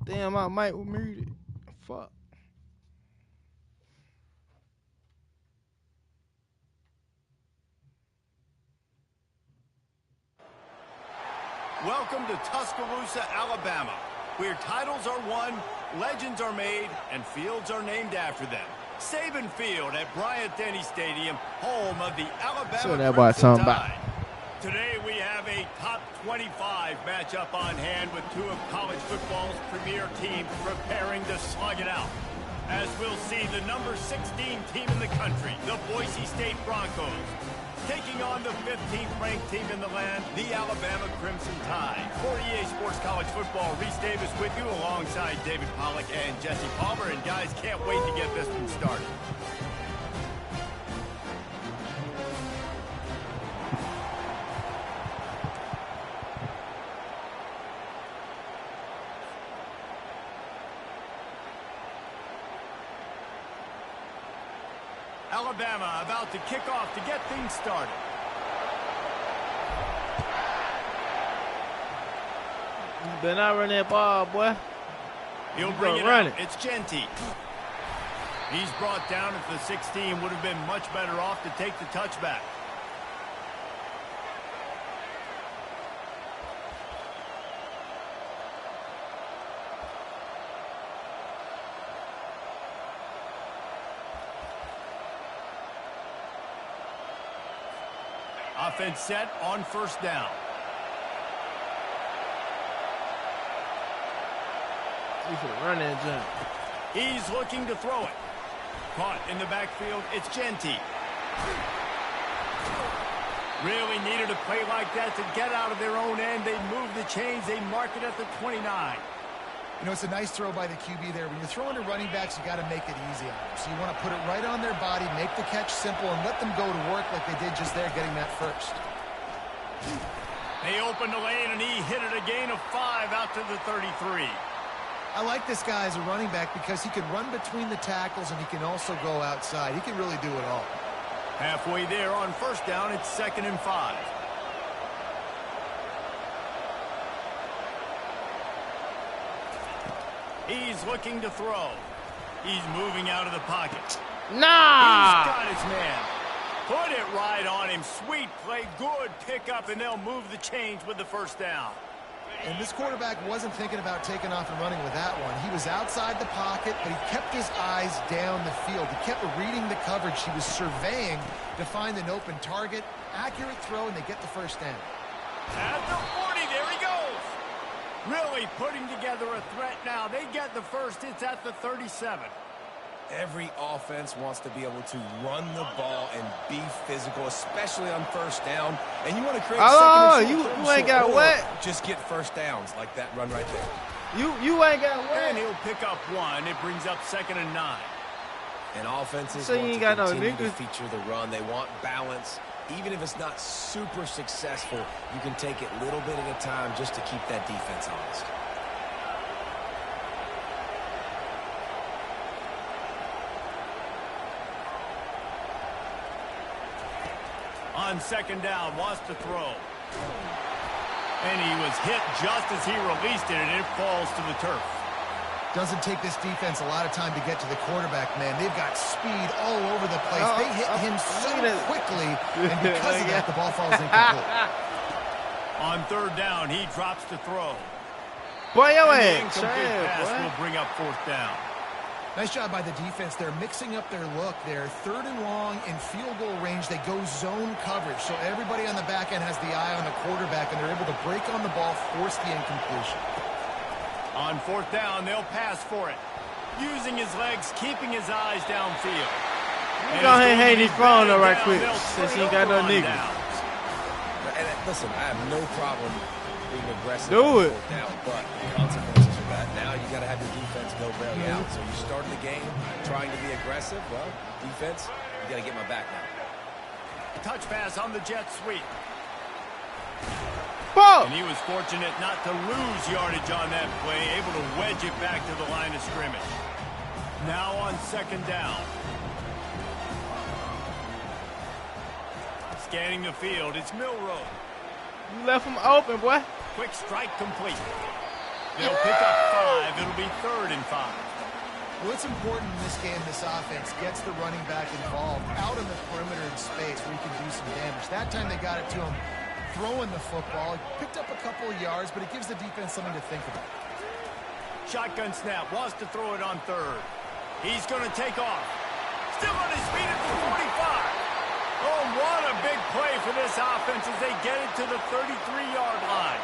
Damn, my mic was muted. Fuck. Welcome to Tuscaloosa, Alabama, where titles are won, legends are made, and fields are named after them. Saban Field at Bryant-Denny Stadium, home of the Alabama Crimson Tide. Today we have a top 25 matchup on hand with two of college football's premier teams preparing to slug it out. As we'll see, the number 16 team in the country, the Boise State Broncos, taking on the 15th ranked team in the land, the Alabama Crimson Tide. For EA Sports College Football, Reese Davis with you alongside David Pollack and Jesse Palmer. And guys, can't wait to get this one started. Alabama about to kick off to get things started. You better not run that ball, boy. He'll bring it out. It's Genty. He's brought down at the 16. Would have been much better off to take the touchback. Offense set on first down. He should run that jump. He's looking to throw it. Caught in the backfield, it's Genty. Really needed a play like that to get out of their own end. They move the chains. They mark it at the 29. You know, it's a nice throw by the QB there. When you're throwing to running backs, you got to make it easy on them. So you want to put it right on their body, make the catch simple, and let them go to work like they did just there, getting that first. They opened the lane, and he hit it a gain of 5 out to the 33. I like this guy as a running back because he can run between the tackles, and he can also go outside. He can really do it all. Halfway there on first down, it's 2nd and 5. He's looking to throw. He's moving out of the pocket. Nah! He's got his man. Put it right on him. Sweet play. Good pickup, and they'll move the chains with the first down. And this quarterback wasn't thinking about taking off and running with that one. He was outside the pocket, but he kept his eyes down the field. He kept reading the coverage. He was surveying to find an open target. Accurate throw, and they get the first down. At the 40, there he goes. Really putting together a threat now. They get the first. It's at the 37. Every offense wants to be able to run the ball and be physical, especially on first down. And you want to create you ain't got what? Just get first downs like that run right there. You ain't got what? And he'll pick up 1. It brings up 2nd and 9. And offenses so want you to got continue to feature the run. They want balance. Even if it's not super successful, you can take it a little bit at a time just to keep that defense honest. On 2nd down, wants to throw. And he was hit just as he released it, and it falls to the turf. Doesn't take this defense a lot of time to get to the quarterback, man. They've got speed all over the place. They hit him so quickly, and because of that, the ball falls incomplete. On 3rd down, he drops to throw. Boy, your ass. Pass will bring up 4th down. Nice job by the defense. They're mixing up their look there. 3rd and long in field goal range. They go zone coverage, so everybody on the back end has the eye on the quarterback, and they're able to break on the ball, force the incompletion. On 4th down, they'll pass for it. Using his legs, keeping his eyes downfield. Go ahead and hang these phone though right quick, since he ain't got no niggas. And listen, I have no problem being aggressive. Do it. Down, but the consequences of that, now you got to have your defense go bail you out. So you started the game trying to be aggressive. Well, defense, you got to get my back now. Touch pass on the jet sweep. Whoa. And he was fortunate not to lose yardage on that play, able to wedge it back to the line of scrimmage. Now on 2nd down. Scanning the field, it's Milroe. You left him open, boy. Quick strike complete. They'll pick up 5. It'll be 3rd and 5. What's important in this game, this offense gets the running back involved out in the perimeter in space where he can do some damage. That time they got it to him throwing the football. He picked up a couple of yards, but it gives the defense something to think about. Shotgun snap, wants to throw it on 3rd. He's going to take off. Still on his feet at the 45. Oh, what a big play for this offense as they get it to the 33-yard line.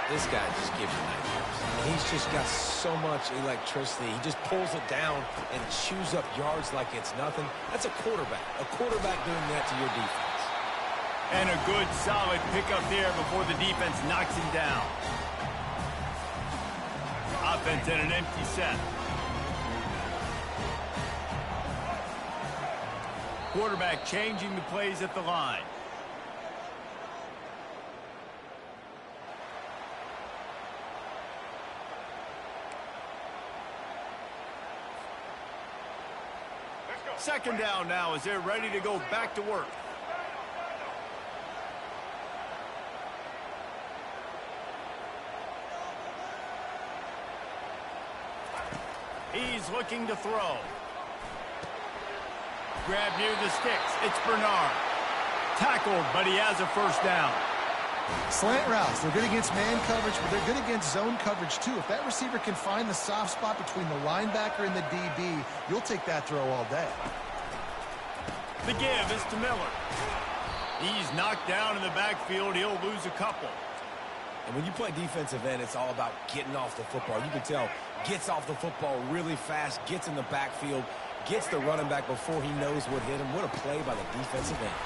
This guy just gives you nightmares. He's just got so much electricity. He just pulls it down and chews up yards like it's nothing. That's a quarterback. A quarterback doing that to your defense. And a good, solid pickup there before the defense knocks him down. Offense at an empty set. Quarterback changing the plays at the line. Second down now as they're ready to go back to work. He's looking to throw. Grab near the sticks. It's Bernard. Tackled, but he has a first down. Slant routes, they're good against man coverage, but they're good against zone coverage too. If that receiver can find the soft spot between the linebacker and the DB, you'll take that throw all day. The give is to Miller. He's knocked down in the backfield. He'll lose a couple. And when you play defensive end, it's all about getting off the football. You can tell, gets off the football really fast, gets in the backfield, gets the running back before he knows what hit him. What a play by the defensive end.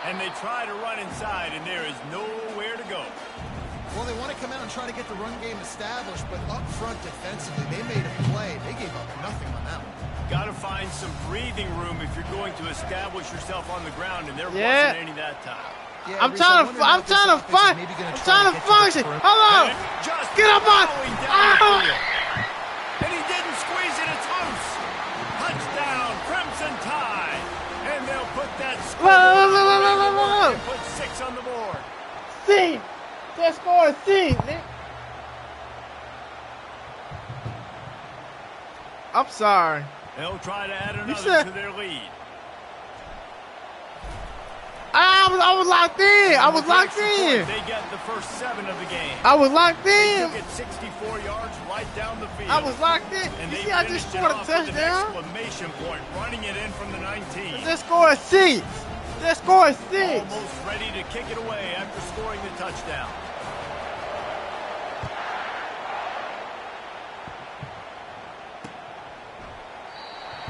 And they try to run inside, and there is nowhere to go. Well, they want to come out and try to get the run game established, but up front defensively, they made a play. They gave up nothing on that one. Got to find some breathing room if you're going to establish yourself on the ground, and there wasn't any that time. Yeah, I'm trying to function. Hold on. Get up on. And he didn't squeeze it. It's loose. Touchdown, Crimson Tide. And they'll put that score and put 6 on the board. C. That score is C. I'm sorry. They'll try to add another to their lead. I was locked in. I was locked in. They get the first 7 of the game. I was locked in. They took it 64 yards right down the field. I was locked in. And you see, I just scored a touchdown. Exclamation point, running it in from the 19. That score is 6. That score is 6. Almost ready to kick it away after scoring the touchdown.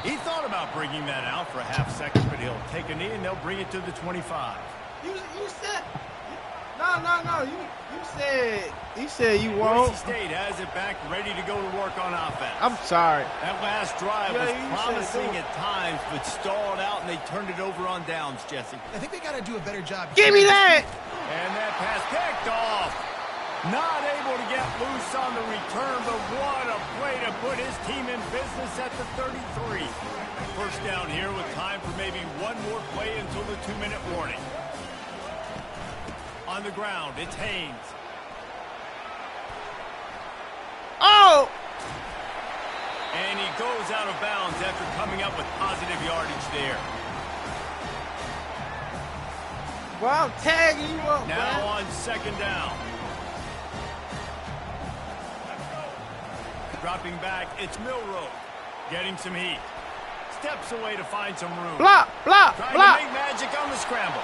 He thought about bringing that out for a half second, but he'll take a knee and they'll bring it to the 25. You said no. You said you won't. Boise State has it back, ready to go to work on offense. I'm sorry. That last drive was promising at times, but stalled out, and they turned it over on downs, Jesse. I think they got to do a better job. Give me that. And that pass picked off. Not able to get loose on the return, but what a play to put his team in business at the 33. First down here with time for maybe one more play until the 2-minute warning. On the ground, it's Haynes. Oh! And he goes out of bounds after coming up with positive yardage there. Well, I'm tagging you up, now on second down. Dropping back, it's Milroe. Getting some heat. Steps away to find some room. Block. Trying to make magic on the scramble.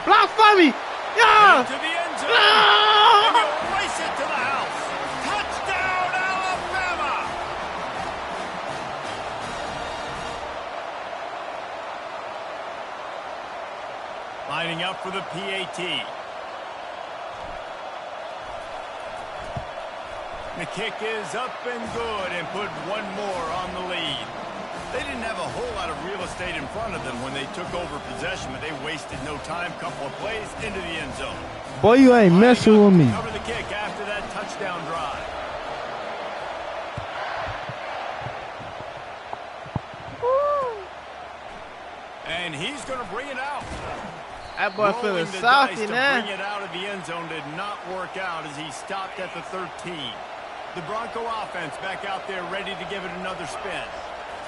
Block for me. Yeah. Into the end zone. No. And he'll race it to the house. Touchdown, Alabama. Lining up for the PAT. The kick is up and good and put one more on the lead. They didn't have a whole lot of real estate in front of them when they took over possession, but they wasted no time. Couple of plays into the end zone. Boy, you ain't messing with me. Cover the kick after that touchdown drive. Woo. And he's going to bring it out. That boy feeling salty now. Bring it out of the end zone did not work out as he stopped at the 13. The Bronco offense back out there ready to give it another spin.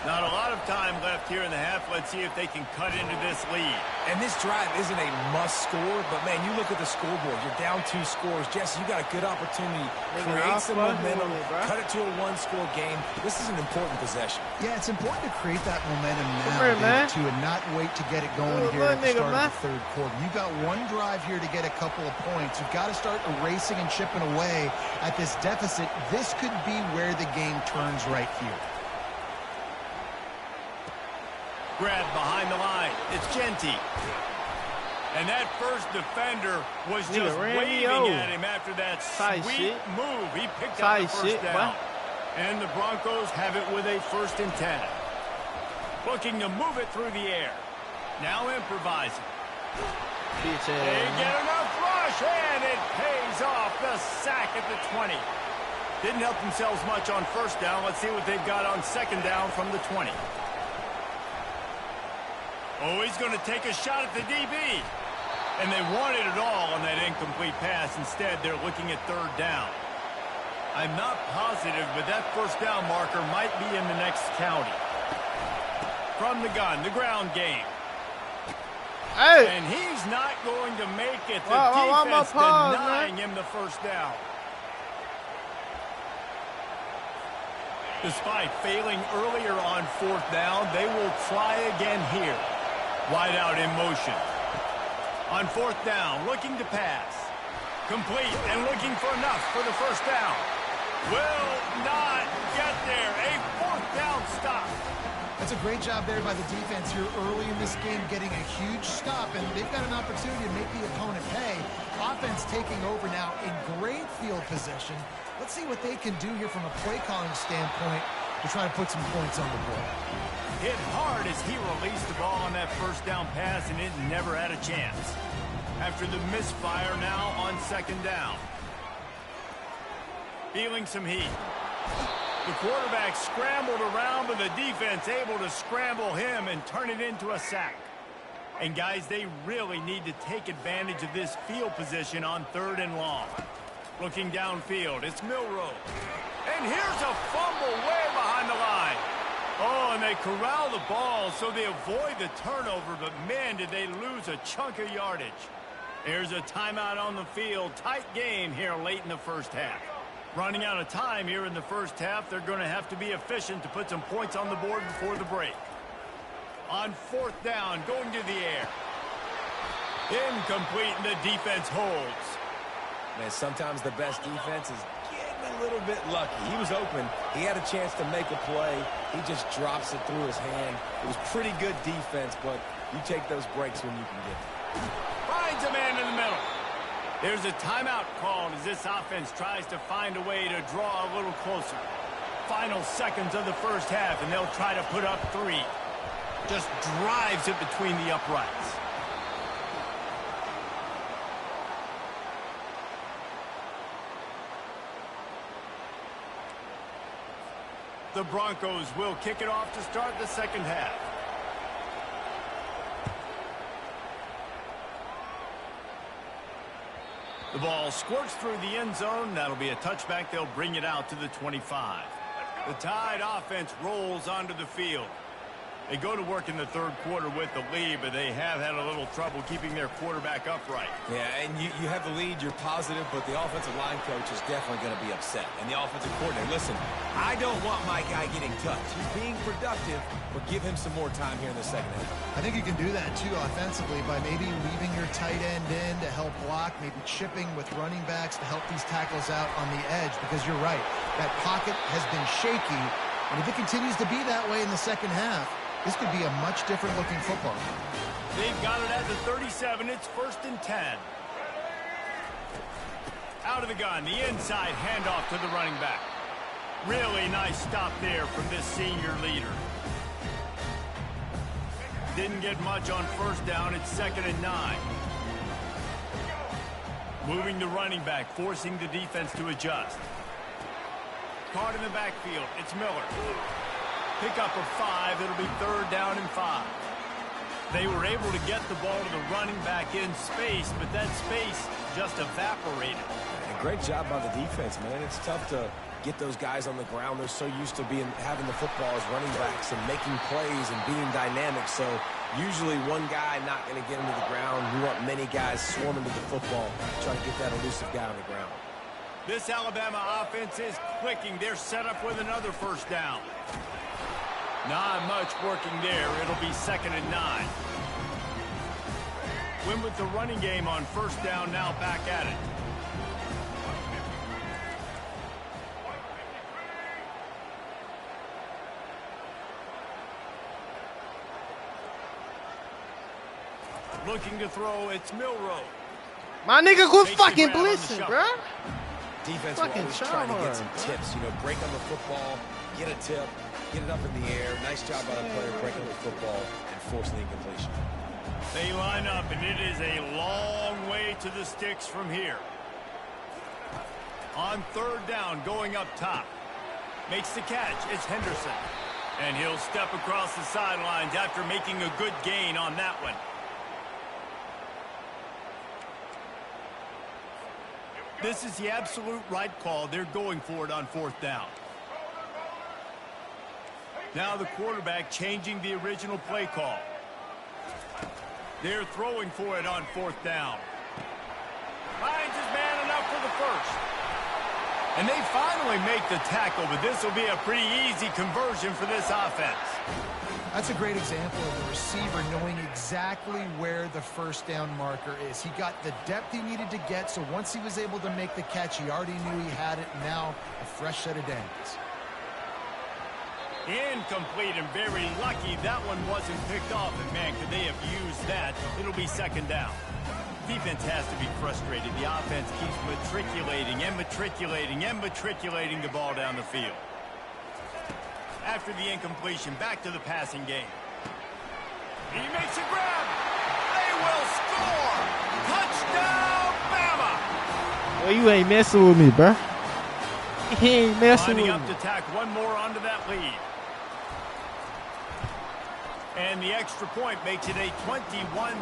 Not a lot of time left here in the half. Let's see if they can cut into this lead. And this drive isn't a must score, but, man, you look at the scoreboard. You're down 2 scores. Jesse, you got a good opportunity. Create some momentum. Cut it to a 1-score game. This is an important possession. Yeah, it's important to create that momentum now, too, and not wait to get it going here at the start of the third quarter. You've got one drive here to get a couple of points. You've got to start erasing and chipping away at this deficit. This could be where the game turns right here. Grab behind the line. It's Genty. And that first defender was just waving at him after that sweet move. He picked up the first down. And the Broncos have it with a 1st and 10. Looking to move it through the air. Now improvising. They get enough rush, and it pays off. The sack at the 20. Didn't help themselves much on 1st down. Let's see what they've got on 2nd down from the 20. Oh, he's going to take a shot at the DB. And they wanted it all on that incomplete pass. Instead, they're looking at 3rd down. I'm not positive, but that 1st down marker might be in the next county. From the gun, the ground game. Hey. And he's not going to make it. The defense denying him the 1st down. Despite failing earlier on 4th down, they will try again here. Wide out in motion. On 4th down, looking to pass. Complete and looking for enough for the 1st down. Will not get there. A 4th down stop. That's a great job there by the defense here early in this game, getting a huge stop, and they've got an opportunity to make the opponent pay. Offense taking over now in great field position. Let's see what they can do here from a play calling standpoint to try to put some points on the board. Hit hard as he released the ball on that 1st down pass, and it never had a chance. After the misfire now on 2nd down. Feeling some heat. The quarterback scrambled around, but the defense able to scramble him and turn it into a sack. And, guys, they really need to take advantage of this field position on 3rd and long. Looking downfield, it's Milroe. And here's a fumble way behind the line. Oh, and they corral the ball so they avoid the turnover, but, man, did they lose a chunk of yardage. There's a timeout on the field. Tight game here late in the 1st half. Running out of time here in the 1st half. They're going to have to be efficient to put some points on the board before the break. On 4th down, going to the air. Incomplete, and the defense holds. Man, sometimes the best defense is getting a little bit lucky. He was open. He had a chance to make a play. He just drops it through his hand. It was pretty good defense, but you take those breaks when you can get them. Finds a man in the middle. There's a timeout called as this offense tries to find a way to draw a little closer. Final seconds of the 1st half, and they'll try to put up 3. Just drives it between the uprights. The Broncos will kick it off to start the 2nd half. The ball squirts through the end zone. That'll be a touchback. They'll bring it out to the 25. The Tide offense rolls onto the field. They go to work in the 3rd quarter with the lead, but they have had a little trouble keeping their quarterback upright. Yeah, and you have the lead, you're positive, but the offensive line coach is definitely going to be upset. And the offensive coordinator, listen, I don't want my guy getting touched. He's being productive, but give him some more time here in the 2nd half. I think you can do that, too, offensively, by maybe leaving your tight end in to help block, maybe chipping with running backs to help these tackles out on the edge, because you're right. That pocket has been shaky, and if it continues to be that way in the 2nd half, this could be a much different looking football. They've got it at the 37. It's 1st and 10. Out of the gun, the inside handoff to the running back. Really nice stop there from this senior leader. Didn't get much on 1st down. It's 2nd and 9. Moving the running back, forcing the defense to adjust. Caught in the backfield. It's Miller. Pick up of 5. It'll be 3rd down and 5. They were able to get the ball to the running back in space, but that space just evaporated. Great job by the defense, man. It's tough to get those guys on the ground. They're so used to having the football as running backs and making plays and being dynamic. So usually one guy not going to get him to the ground. We want many guys swarming to the football, trying to get that elusive guy on the ground. This Alabama offense is clicking. They're set up with another first down. Not much working there. It'll be 2nd and 9. Win with the running game on first down, now back at it. Looking to throw, it's Milroe. My nigga, quit fucking blitzing, bro. Defense will always try to get some tips. You know, break on the football, get a tip, get it up in the air. Nice job by the player breaking the football and forcing the incompletion. They line up, and it is a long way to the sticks from here. On 3rd down, going up top. Makes the catch. It's Henderson. And he'll step across the sidelines after making a good gain on that one. This is the absolute right call. They're going for it on 4th down. Now the quarterback changing the original play call. They're throwing for it on 4th down. Finds his man enough for the first. And they finally make the tackle, but this will be a pretty easy conversion for this offense. That's a great example of the receiver knowing exactly where the first down marker is. He got the depth he needed to get, so once he was able to make the catch, he already knew he had it, and now a fresh set of downs. Incomplete, and very lucky that one wasn't picked off, and man, could they have used that. It'll be 2nd down. Defense has to be frustrated. The offense keeps matriculating and matriculating and matriculating the ball down the field. After the incompletion, back to the passing game. He makes a grab. They will score. Touchdown, Bama. Well, you ain't messing with me, bro. He ain't messing with me. Lining up to tack one more onto that lead. And the extra point makes it a 21-3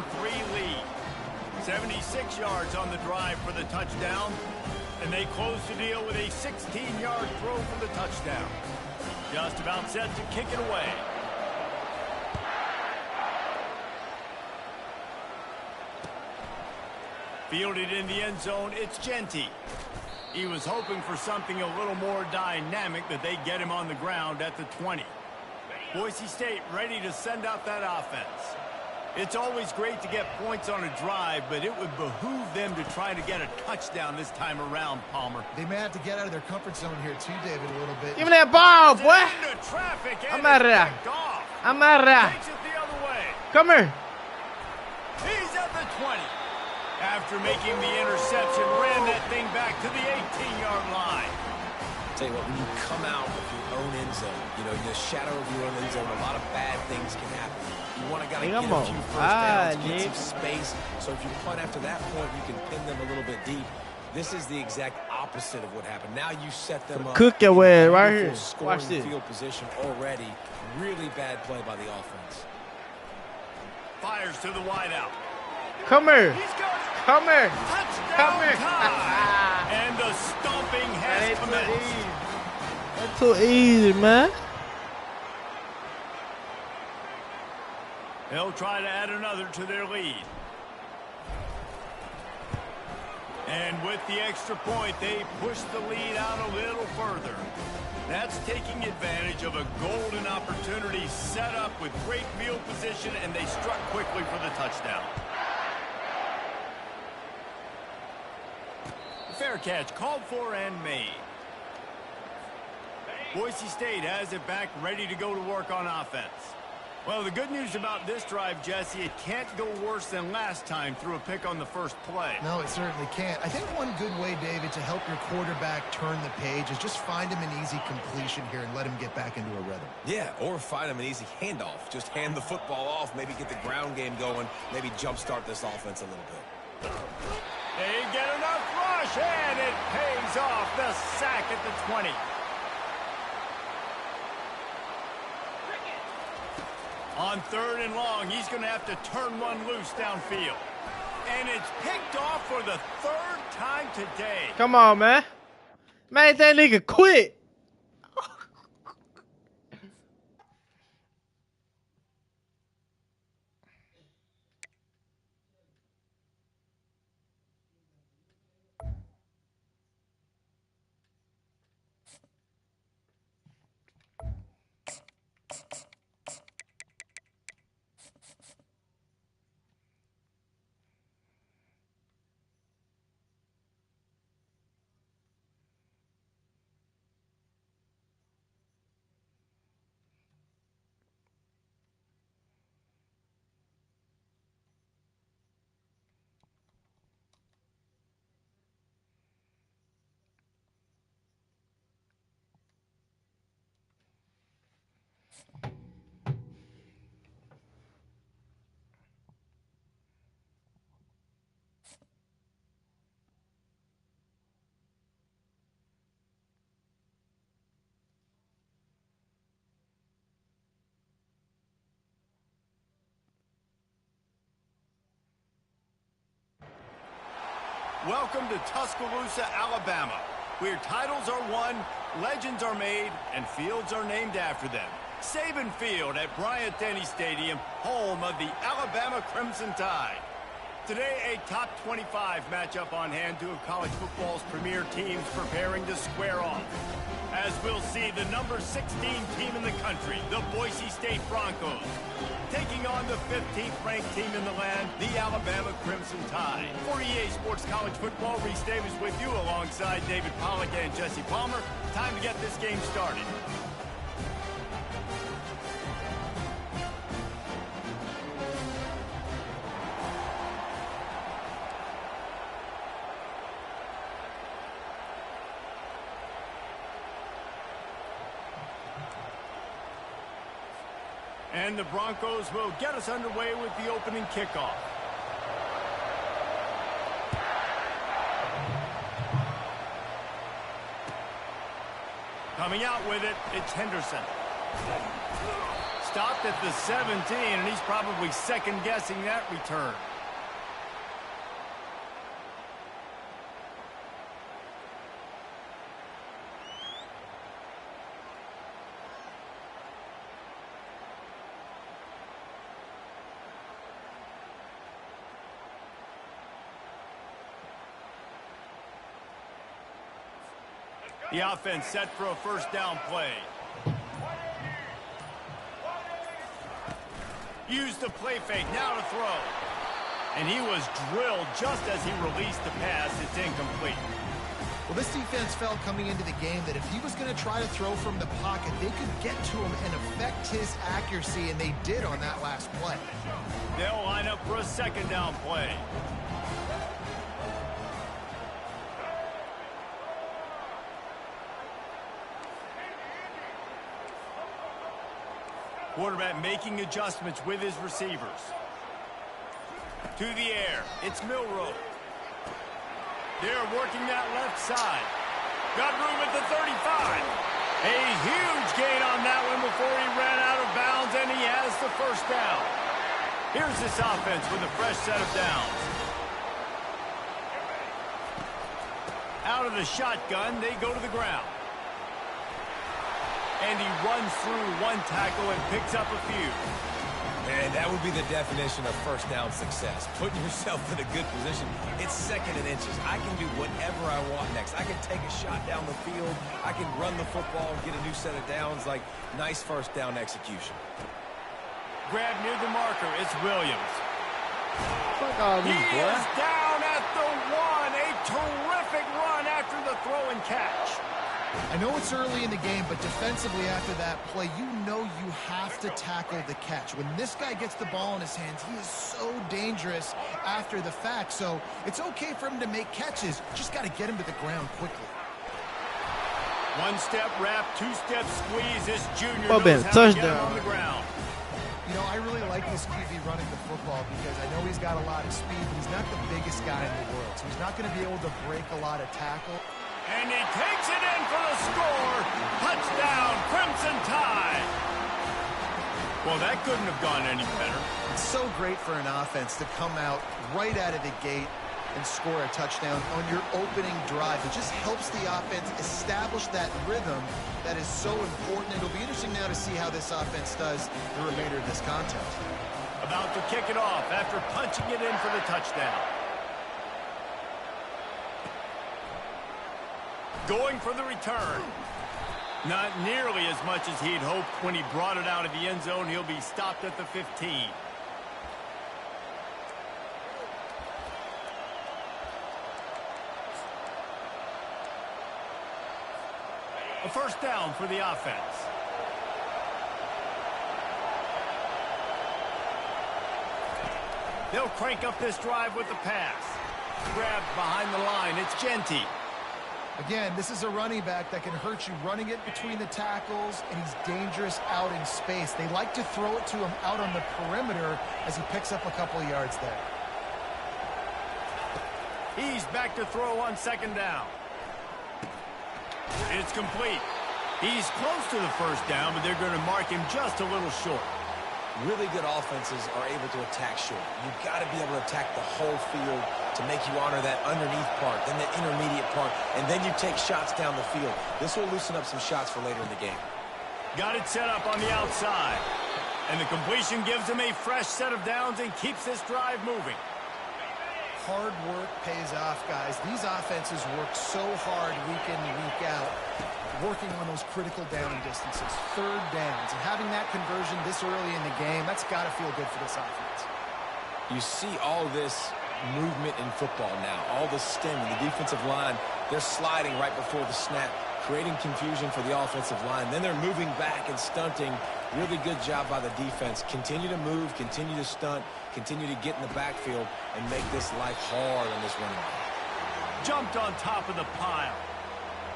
lead. 76 yards on the drive for the touchdown. And they close the deal with a 16-yard throw for the touchdown. Just about set to kick it away. Fielded in the end zone, it's Genty. He was hoping for something a little more dynamic, but they get him on the ground at the 20. Boise State ready to send out that offense. It's always great to get points on a drive, but it would behoove them to try to get a touchdown this time around, Palmer. They may have to get out of their comfort zone here too, David, a little bit. Give me that ball, boy. I'm out of there. I'm out of there. Takes it the other way. Come here. He's at the 20. After making the interception, ran that thing back to the 18-yard line. Tell you what, when you come out of your own end zone, you know, in the shadow of your own end zone, a lot of bad things can happen. You want to get a few first downs, get some space. So if you punt after that point, you can pin them a little bit deep. This is the exact opposite of what happened. Now you set them up. Cook your way right here. Watch this. Field position already. Really bad play by the offense. Fires to the wideout. Come here. He's got it. Come here. Touchdown Come here. time. And the stomping has commenced. That's too easy, man. They'll try to add another to their lead. And with the extra point, they push the lead out a little further. That's taking advantage of a golden opportunity set up with great field position, and they struck quickly for the touchdown. Fair catch called for and made. Boise State has it back, ready to go to work on offense. Well, the good news about this drive, Jesse, it can't go worse than last time through a pick on the first play. No, it certainly can't. I think one good way, David, to help your quarterback turn the page is just find him an easy completion here and let him get back into a rhythm. Yeah, or find him an easy handoff. Just hand the football off, maybe get the ground game going, maybe jumpstart this offense a little bit. They get enough rush, and it pays off. The sack at the 20. On 3rd and long, he's going to have to turn one loose downfield. And it's picked off for the third time today. Come on, man. Made that nigga quit. Welcome to Tuscaloosa, Alabama, where titles are won, legends are made, and fields are named after them. Saban Field at Bryant-Denny Stadium, home of the Alabama Crimson Tide. Today, a top 25 matchup on hand, two of college football's premier teams preparing to square off. As we'll see, the number 16 team in the country, the Boise State Broncos, taking on the 15th ranked team in the land, the Alabama Crimson Tide. For EA Sports College Football, Reese Davis with you alongside David Pollack and Jesse Palmer. Time to get this game started. And the Broncos will get us underway with the opening kickoff. Coming out with it, it's Henderson. Stopped at the 17, and he's probably second-guessing that return. The offense set for a first down play. Used the play fake, now to throw. And he was drilled just as he released the pass. It's incomplete. Well, this defense felt coming into the game that if he was going to try to throw from the pocket, they could get to him and affect his accuracy, and they did on that last play. They'll line up for a second down play. Quarterback making adjustments with his receivers. To the air, it's Milroe. They're working that left side. Got room at the 35. A huge gain on that one before he ran out of bounds, and he has the first down. Here's this offense with a fresh set of downs. Out of the shotgun, they go to the ground. And he runs through one tackle and picks up a few. And that would be the definition of first down success. Putting yourself in a good position. It's second and inches. I can do whatever I want next. I can take a shot down the field. I can run the football and get a new set of downs. Like, nice first down execution. Grab near the marker. It's Williams. He is down at the 1. A terrific run after the throw and catch. I know it's early in the game, but defensively after that play, you know you have to tackle the catch. When this guy gets the ball in his hands, he is so dangerous after the fact. So it's okay for him to make catches. Just got to get him to the ground quickly. One-step wrap, two-step squeeze. This junior knows how to get him touchdown. on the ground. You know, I really like this QB running the football because I know he's got a lot of speed, but he's not the biggest guy in the world. So he's not going to be able to break a lot of tackle. And he takes it in for the score. Touchdown, Crimson Tide. Well, Well, that couldn't have gone any better. It's so great for an offense to come out right out of the gate and score a touchdown on your opening drive. It just helps the offense establish that rhythm that is so important. It'll be interesting now to see how this offense does the remainder of this contest. About to kick it off after punching it in for the touchdown. Going for the return. Not nearly as much as he'd hoped when he brought it out of the end zone. He'll be stopped at the 15. A first down for the offense. They'll crank up this drive with the pass. Grabbed behind the line. It's Genty. Again, this is a running back that can hurt you running it between the tackles, and he's dangerous out in space. They like to throw it to him out on the perimeter as he picks up a couple of yards there. He's back to throw on second down. It's complete. He's close to the first down, but they're going to mark him just a little short. Really good offenses are able to attack short. You've got to be able to attack the whole field to make you honor that underneath part, then the intermediate part, and then you take shots down the field. This will loosen up some shots for later in the game. Got it set up on the outside. And the completion gives him a fresh set of downs and keeps this drive moving. Hard work pays off, guys. These offenses work so hard week in and week out, working on those critical down distances, third downs, and having that conversion this early in the game, that's got to feel good for this offense. You see all this movement in football now, all the stemming, the defensive line, they're sliding right before the snap, creating confusion for the offensive line. Then they're moving back and stunting. Really good job by the defense. Continue to move, continue to stunt, continue to get in the backfield and make this life hard on this running back. Jumped on top of the pile.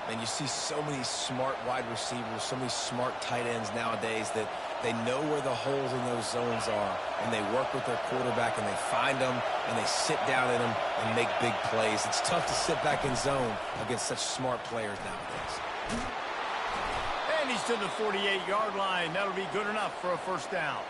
And you see so many smart wide receivers, so many smart tight ends nowadays that they know where the holes in those zones are, and they work with their quarterback, and they find them, and they sit down in them and make big plays. It's tough to sit back in zone against such smart players nowadays. And he's to the 48-yard line. That'll be good enough for a first down.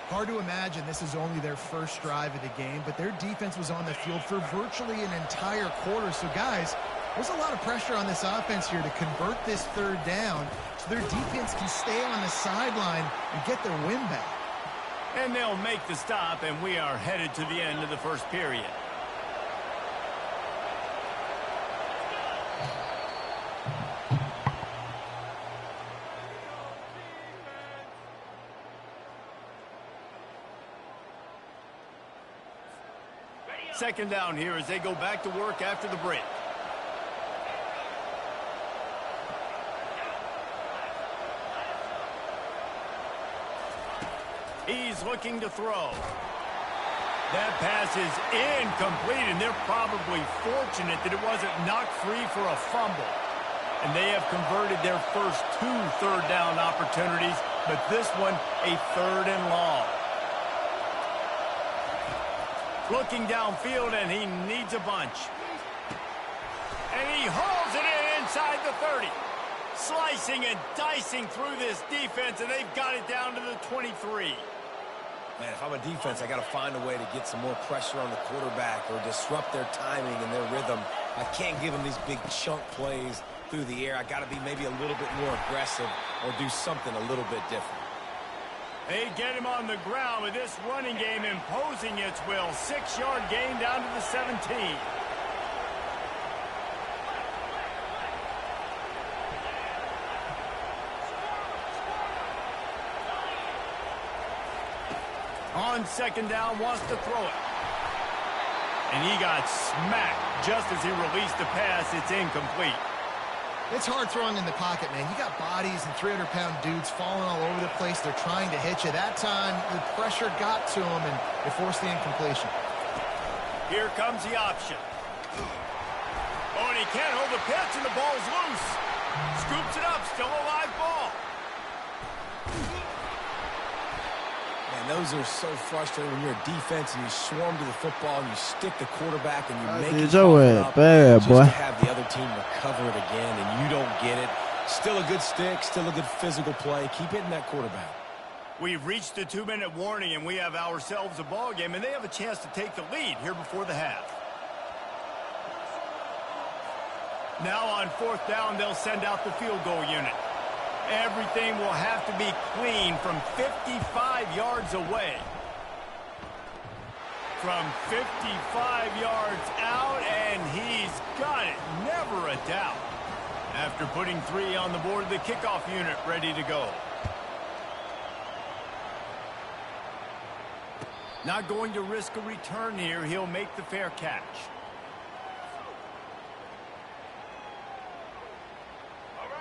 Hard to imagine this is only their first drive of the game, but their defense was on the field for virtually an entire quarter. So, guys, there's a lot of pressure on this offense here to convert this third down so their defense can stay on the sideline and get their win back. And they'll make the stop, and we are headed to the end of the first period. Second down here as they go back to work after the break. He's looking to throw. That pass is incomplete, and they're probably fortunate that it wasn't knocked free for a fumble. And they have converted their first 2 third down opportunities, but this one a third and long. Looking downfield, and he needs a bunch. And he hauls it in inside the 30. Slicing and dicing through this defense, and they've got it down to the 23. Man, if I'm a defense, I got to find a way to get some more pressure on the quarterback or disrupt their timing and their rhythm. I can't give them these big chunk plays through the air. I got to be maybe a little bit more aggressive or do something a little bit different. They get him on the ground with this running game imposing its will. 6-yard gain down to the 17. On second down, wants to throw it. And he got smacked just as he released the pass. It's incomplete. It's hard throwing in the pocket, man. You got bodies and 300-pound dudes falling all over the place. They're trying to hit you. That time, the pressure got to them, and it forced the incompletion. Here comes the option. Oh, and he can't hold the pitch, and the ball's loose. Scoops it up. Still a live ball. Those are so frustrating when you're a defense and you swarm to the football and you stick the quarterback and you make it up bad, just boy. to have the other team recover it again and you don't get it. Still a good stick, still a good physical play. Keep hitting that quarterback. We've reached the 2-minute warning, and we have ourselves a ball game, and they have a chance to take the lead here before the half. Now on 4th down, they'll send out the field goal unit. Everything will have to be clean from 55 yards away. From 55 yards out, and he's got it. Never a doubt. After putting 3 on the board, the kickoff unit ready to go. Not going to risk a return here. He'll make the fair catch.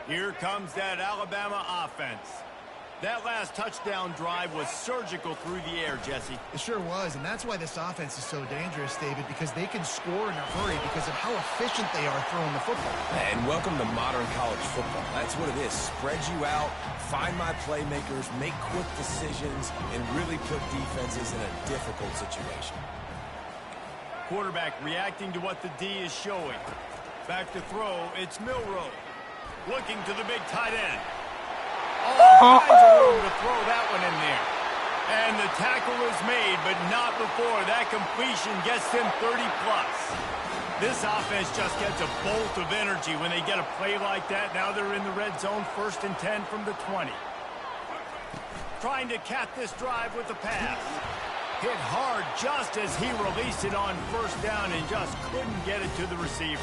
Here comes that Alabama offense. That last touchdown drive was surgical through the air, Jesse. It sure was, and that's why this offense is so dangerous, David, because they can score in a hurry because of how efficient they are throwing the football. And welcome to modern college football. That's what it is. Spread you out, find my playmakers, make quick decisions, and really put defenses in a difficult situation. Quarterback reacting to what the D is showing. Back to throw, it's Milroe. Looking to the big tight end. All kinds of room to throw that one in there. And the tackle is made, but not before that completion gets him 30-plus. This offense just gets a bolt of energy when they get a play like that. Now they're in the red zone, 1st and 10 from the 20. Trying to cap this drive with the pass. Hit hard just as he released it on 1st down and just couldn't get it to the receiver.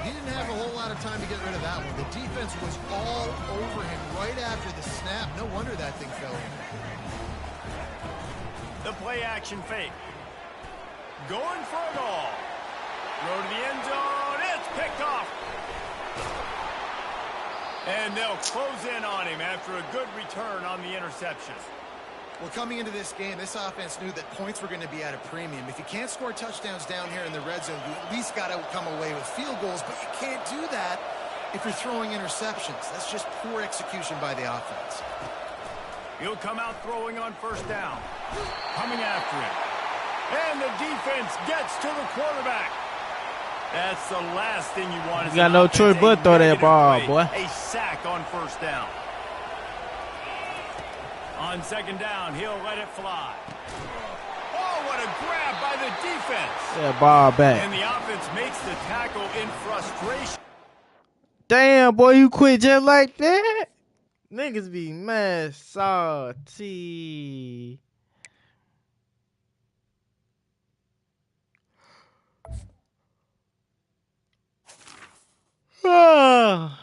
He didn't have a whole lot of time to get rid of that one. The defense was all over him right after the snap. No wonder that thing fell in. The play-action fake. Going for it all. Throw to the end zone. It's picked off. And they'll close in on him after a good return on the interception. Well, coming into this game, this offense knew that points were going to be at a premium. If you can't score touchdowns down here in the red zone, you at least got to come away with field goals, but you can't do that if you're throwing interceptions. That's just poor execution by the offense. He'll come out throwing on 1st down. Coming after him. And the defense gets to the quarterback. That's the last thing you want. You got no choice but throw that ball, boy. A sack on 1st down. On 2nd down, he'll let it fly. Oh, what a grab by the defense. Yeah, ball back. And the offense makes the tackle in frustration. Damn, boy, you quit just like that? Niggas be mad salty. Ah.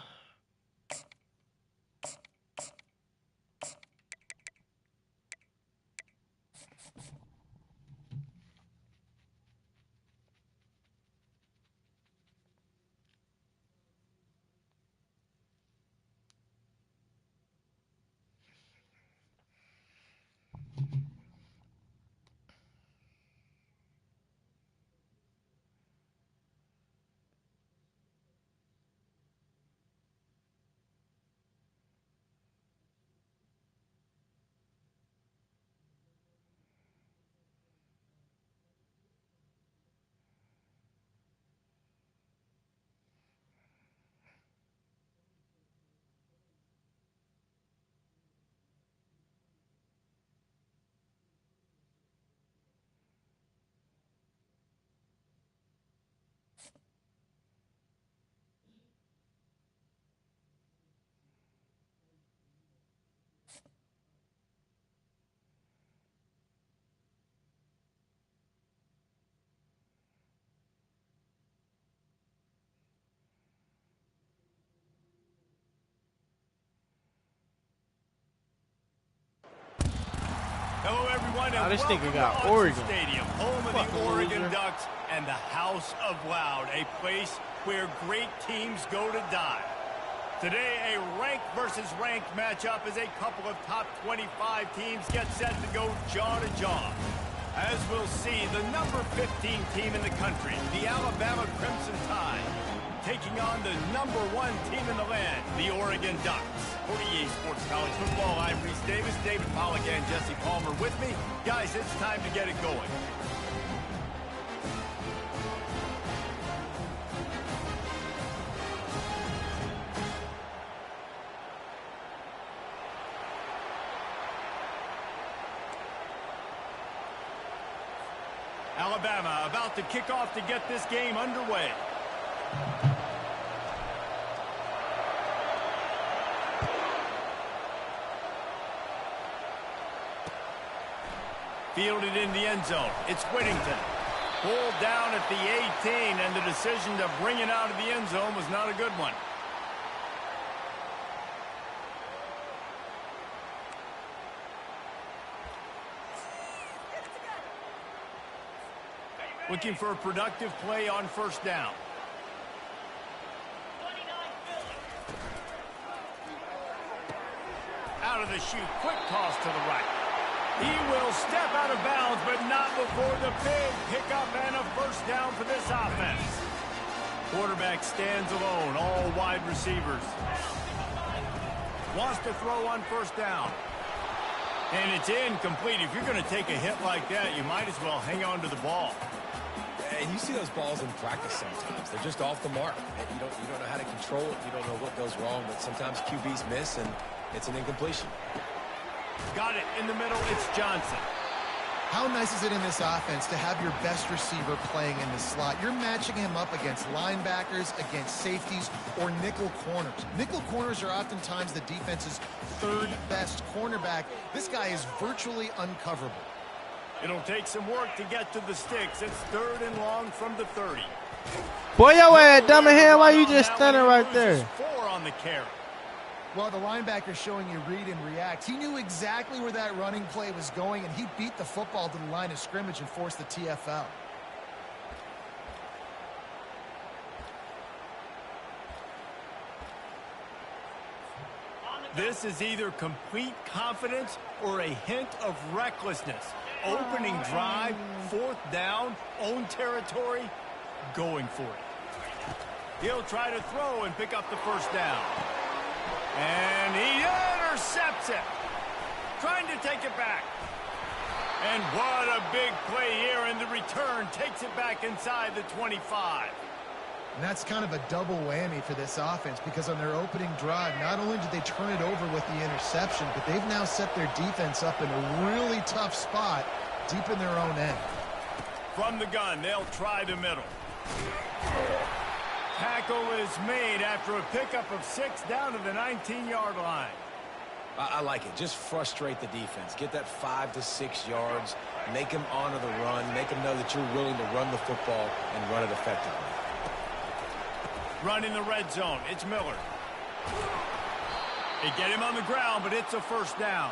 Hello, everyone, and this welcome nigga got to Oregon. Stadium, home of Fucking the Oregon loser. Ducks and the House of Loud, a place where great teams go to die. Today, a ranked versus ranked matchup as a couple of top 25 teams get set to go jaw to jaw. As we'll see, the number 15 team in the country, the Alabama Crimson Tide, taking on the number 1 team in the land, the Oregon Ducks. For EA Sports College Football, I'm Reese Davis, David Pollack, and Jesse Palmer with me. Guys, it's time to get it going. Alabama about to kick off to get this game underway. Fielded in the end zone. It's Whittington. Pulled down at the 18, and the decision to bring it out of the end zone was not a good one. Looking for a productive play on first down. Out of the chute, quick toss to the right. He will step out of bounds, but not before the big pickup and a first down for this offense. Quarterback stands alone, all wide receivers. Wants to throw on first down. And it's incomplete. If you're going to take a hit like that, you might as well hang on to the ball. And you see those balls in practice sometimes. They're just off the mark. You don't know how to control it. You don't know what goes wrong, but sometimes QBs miss, and it's an incompletion. Got it in the middle. It's Johnson. How nice is it in this offense to have your best receiver playing in the slot? You're matching him up against linebackers, against safeties, or nickel corners. Nickel corners are oftentimes the defense's third best cornerback. This guy is virtually uncoverable. It'll take some work to get to the sticks. It's 3rd and long from the 30. Boy, your ass dumb in here. Why you just standing right there? 4 on the carry. Well, the linebacker's showing you read and react. He knew exactly where that running play was going, and he beat the football to the line of scrimmage and forced the TFL. This is either complete confidence or a hint of recklessness. Opening drive, 4th down, own territory, going for it. He'll try to throw and pick up the first down. And he intercepts it. Trying to take it back. And what a big play here, and the return takes it back inside the 25. And that's kind of a double whammy for this offense, because on their opening drive, not only did they turn it over with the interception, but they've now set their defense up in a really tough spot deep in their own end. From the gun, they'll try the middle. Tackle is made after a pickup of 6 down to the 19-yard line. I like it. Just frustrate the defense. Get that 5 to 6 yards. Make them honor the run. Make them know that you're willing to run the football and run it effectively. Run in the red zone. It's Miller. They get him on the ground, but it's a first down.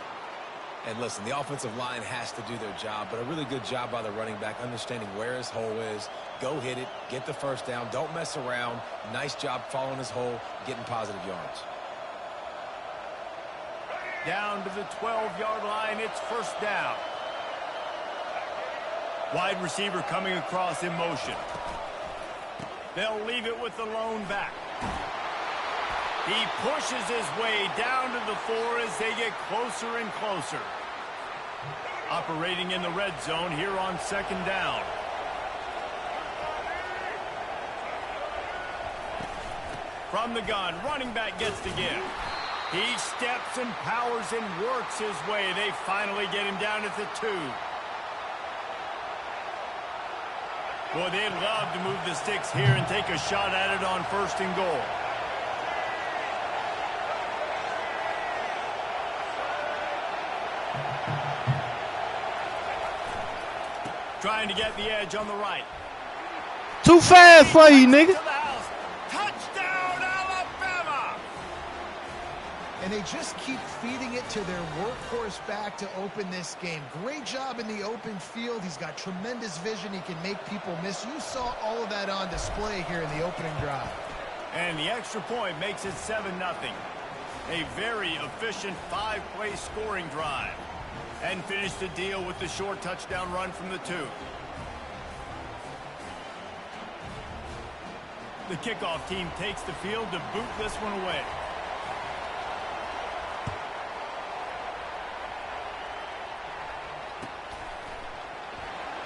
And listen, the offensive line has to do their job, but a really good job by the running back understanding where his hole is. Go hit it. Get the first down. Don't mess around. Nice job following his hole, getting positive yards. Down to the 12-yard line. It's first down. Wide receiver coming across in motion. They'll leave it with the lone back. He pushes his way down to the 4 as they get closer and closer. Operating in the red zone here on 2nd down. From the gun, running back gets to give. He steps and powers and works his way. They finally get him down at the 2. Boy, they'd love to move the sticks here and take a shot at it on 1st and goal. Trying to get the edge on the right. Too fast for you, nigga. Touchdown, Alabama! And they just keep feeding it to their workhorse back to open this game. Great job in the open field. He's got tremendous vision. He can make people miss. You saw all of that on display here in the opening drive. And the extra point makes it 7-0. A very efficient 5-play scoring drive. And finish the deal with the short touchdown run from the 2. The kickoff team takes the field to boot this one away.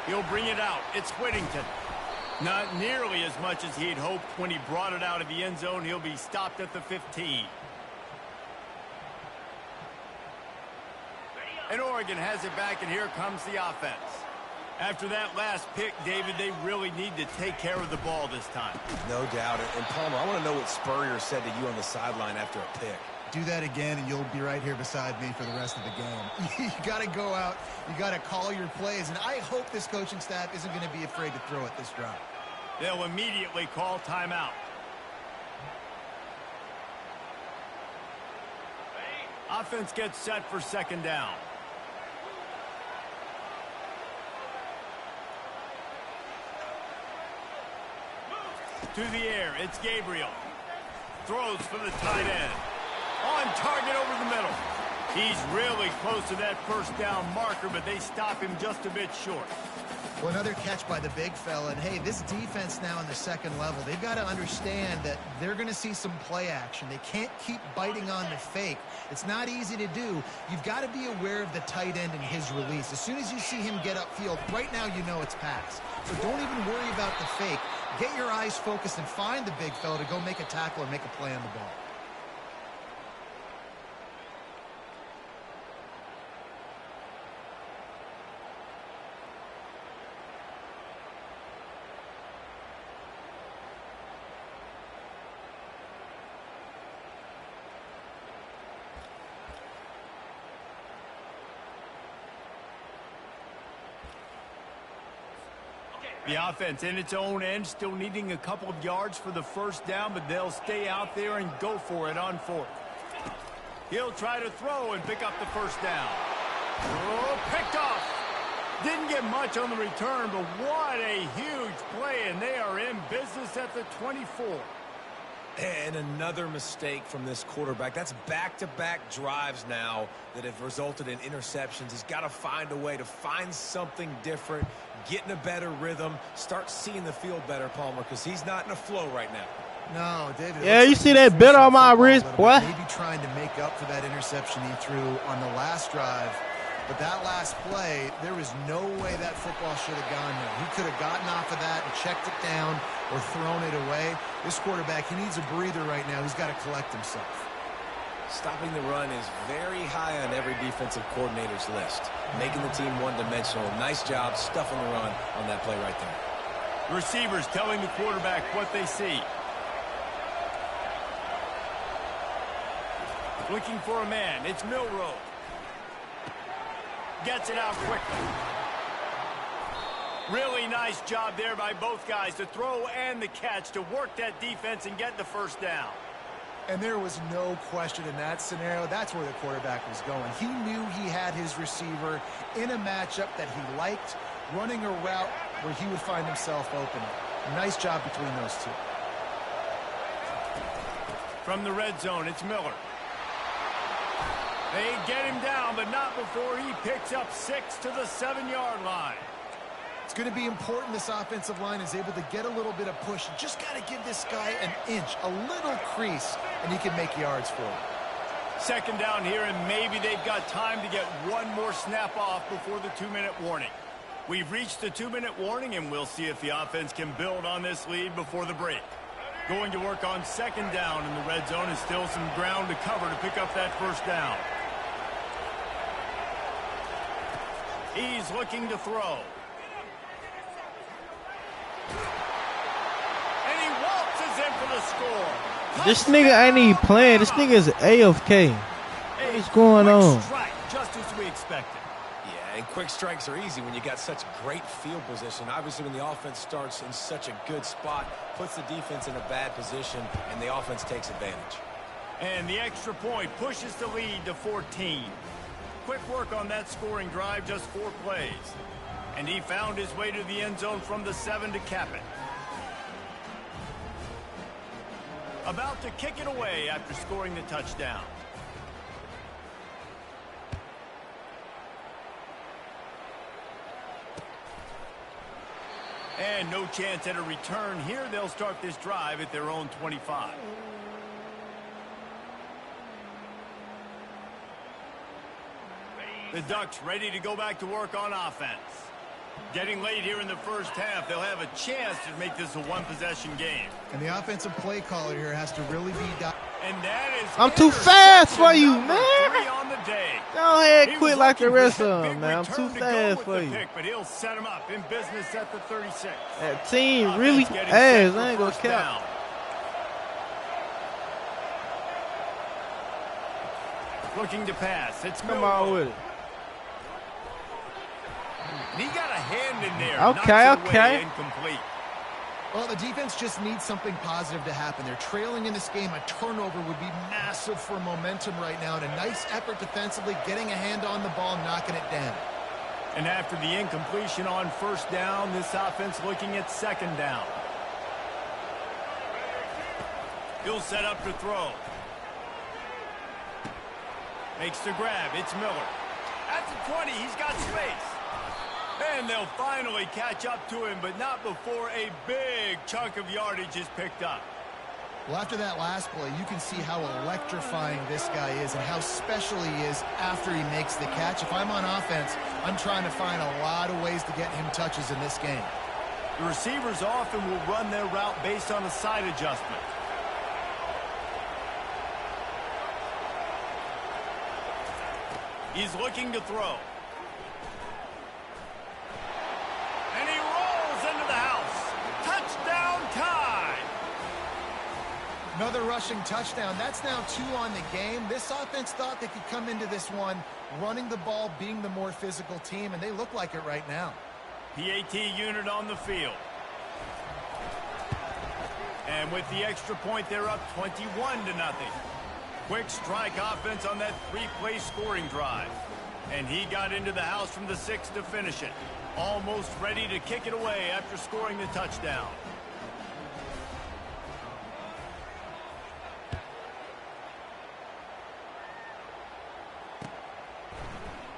He'll bring it out. It's Whittington. Not nearly as much as he'd hoped when he brought it out of the end zone. He'll be stopped at the 15. And Oregon has it back, and here comes the offense. After that last pick, David, they really need to take care of the ball this time. No doubt. And Palmer, I want to know what Spurrier said to you on the sideline after a pick. Do that again, and you'll be right here beside me for the rest of the game. You got to go out. You got to call your plays, and I hope this coaching staff isn't going to be afraid to throw it this drive. They'll immediately call timeout. Offense gets set for second down. To the air, it's Gabriel. Throws for the tight end. On target over the middle. He's really close to that first down marker, but they stop him just a bit short. Well, another catch by the big fella. And, hey, this defense now in the second level, they've got to understand that they're going to see some play action. They can't keep biting on the fake. It's not easy to do. You've got to be aware of the tight end and his release. As soon as you see him get upfield, right now you know it's pass. So don't even worry about the fake. Get your eyes focused and find the big fella to go make a tackle or make a play on the ball. The offense in its own end, still needing a couple of yards for the first down, but they'll stay out there and go for it on fourth. He'll try to throw and pick up the first down. Oh, picked off. Didn't get much on the return, but what a huge play, and they are in business at the 24. And another mistake from this quarterback. That's back-to-back drives now that have resulted in interceptions. He's got to find a way to find something different, get in a better rhythm, start seeing the field better, Palmer, because he's not in a flow right now. No, David. Yeah, you see that bit on my wrist, boy? Maybe trying to make up for that interception he threw on the last drive. But that last play, there was no way that football should have gone there. He could have gotten off of that and checked it down or thrown it away. This quarterback, he needs a breather right now. He's got to collect himself. Stopping the run is very high on every defensive coordinator's list. Making the team one-dimensional. Nice job stuffing the run on that play right there. Receivers telling the quarterback what they see. Looking for a man. It's Milroe. Gets it out quickly. Really nice job there by both guys, the throw and the catch, to work that defense and get the first down. And there was no question in that scenario. That's where the quarterback was going. He knew he had his receiver in a matchup that he liked, running a route where he would find himself open. Nice job between those two. From the red zone, it's Miller. They get him down, but not before he picks up 6 to the 7-yard line. It's going to be important this offensive line is able to get a little bit of push. You just got to give this guy an inch, a little crease, and he can make yards for him. Second down here, and maybe they've got time to get one more snap off before the 2-minute warning. We've reached the 2-minute warning, and we'll see if the offense can build on this lead before the break. Going to work on second down in the red zone, and still some ground to cover to pick up that first down. He's looking to throw. And he waltzes in for the score. This nigga ain't even playing. This nigga is AFK. What is going on? Strike, just as we expected. Yeah, and quick strikes are easy when you got such great field position. Obviously, when the offense starts in such a good spot, puts the defense in a bad position, and the offense takes advantage. And the extra point pushes the lead to 14. Quick work on that scoring drive, just 4 plays. And he found his way to the end zone from the 7 to cap it. About to kick it away after scoring the touchdown. And no chance at a return here. They'll start this drive at their own 25. The Ducks ready to go back to work on offense. Getting late here in the first half, they'll have a chance to make this a one-possession game. And the offensive play caller here has to really be And that is I'm too fast for you, number man. 3 on the day. Go ahead, He quit was like the looking for rest that of big them, man. I'm too return to go fast with for the you. pick, but he'll set him up in business at the 36. That team Offense really getting ass. set I ain't for gonna first count. down. Looking to pass. It's Come Milroe. on with it. He got a hand in there. Okay, Knocks it okay. away, incomplete. Well, the defense just needs something positive to happen. They're trailing in this game. A turnover would be massive for momentum right now. And a nice effort defensively, getting a hand on the ball, knocking it down. And after the incompletion on first down, this offense looking at second down. He'll set up to throw. Makes the grab. It's Miller. At the 20, he's got space. And they'll finally catch up to him, but not before a big chunk of yardage is picked up. Well, after that last play, you can see how electrifying this guy is and how special he is after he makes the catch. If I'm on offense, I'm trying to find a lot of ways to get him touches in this game. The receivers often will run their route based on a side adjustment. He's looking to throw. And he rolls into the house. Touchdown time. Another rushing touchdown. That's now 2 on the game. This offense thought they could come into this one running the ball, being the more physical team, and they look like it right now. PAT unit on the field. And with the extra point, they're up 21-0. Quick strike offense on that 3-play scoring drive. And he got into the house from the 6 to finish it. Almost ready to kick it away after scoring the touchdown.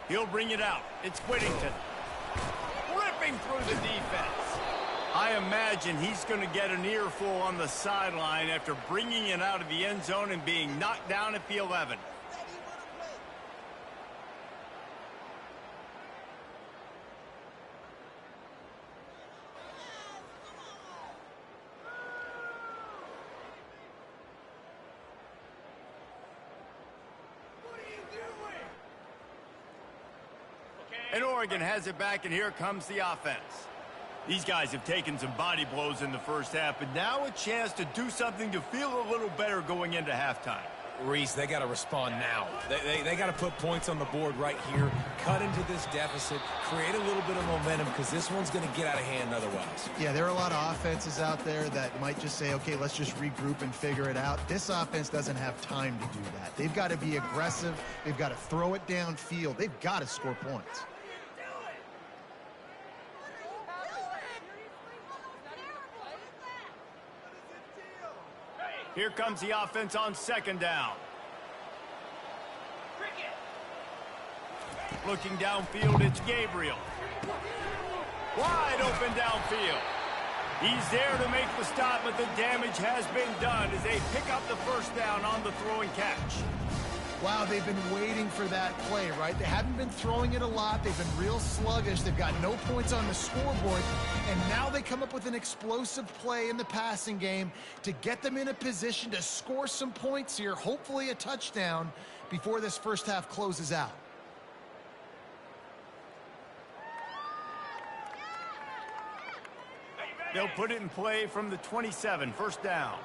He'll bring it out. It's Whittington. Ripping through the defense. I imagine he's going to get an earful on the sideline after bringing it out of the end zone and being knocked down at the 11. And Oregon has it back, and here comes the offense. These guys have taken some body blows in the first half, but now a chance to do something to feel a little better going into halftime. Reese, they got to respond now. They got to put points on the board right here, cut into this deficit, create a little bit of momentum, because this one's going to get out of hand otherwise. Yeah, there are a lot of offenses out there that might just say, okay, let's just regroup and figure it out. This offense doesn't have time to do that. They've got to be aggressive. They've got to throw it downfield. They've got to score points. Here comes the offense on second down. Looking downfield, it's Gabriel. Wide open downfield. He's there to make the stop, but the damage has been done as they pick up the first down on the throw and catch. Wow, they've been waiting for that play, right? They haven't been throwing it a lot. They've been real sluggish. They've got no points on the scoreboard. And now they come up with an explosive play in the passing game to get them in a position to score some points here, hopefully a touchdown, before this first half closes out. They'll put it in play from the 27, first down.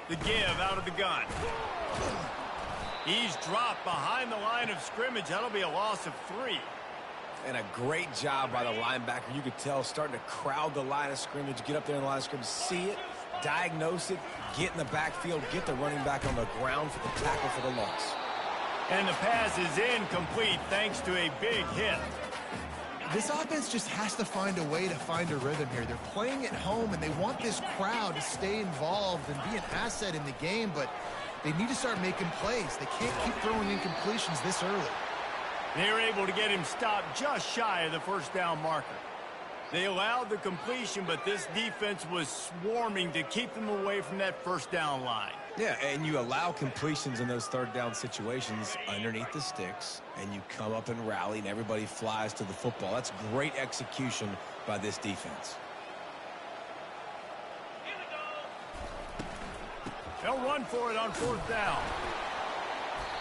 The give out of the gun. He's dropped behind the line of scrimmage. That'll be a loss of 3. And a great job by the linebacker. You could tell, starting to crowd the line of scrimmage, get up there in the line of scrimmage, see it, diagnose it, get in the backfield, get the running back on the ground for the tackle for the loss. And the pass is incomplete thanks to a big hit. This offense just has to find a way to find a rhythm here. They're playing at home, and they want this crowd to stay involved and be an asset in the game, but they need to start making plays. They can't keep throwing incompletions this early. They're able to get him stopped just shy of the first down marker. They allowed the completion, but this defense was swarming to keep them away from that first down line. Yeah, and you allow completions in those third down situations underneath the sticks, and you come up and rally, and everybody flies to the football. That's great execution by this defense. They'll run for it on fourth down.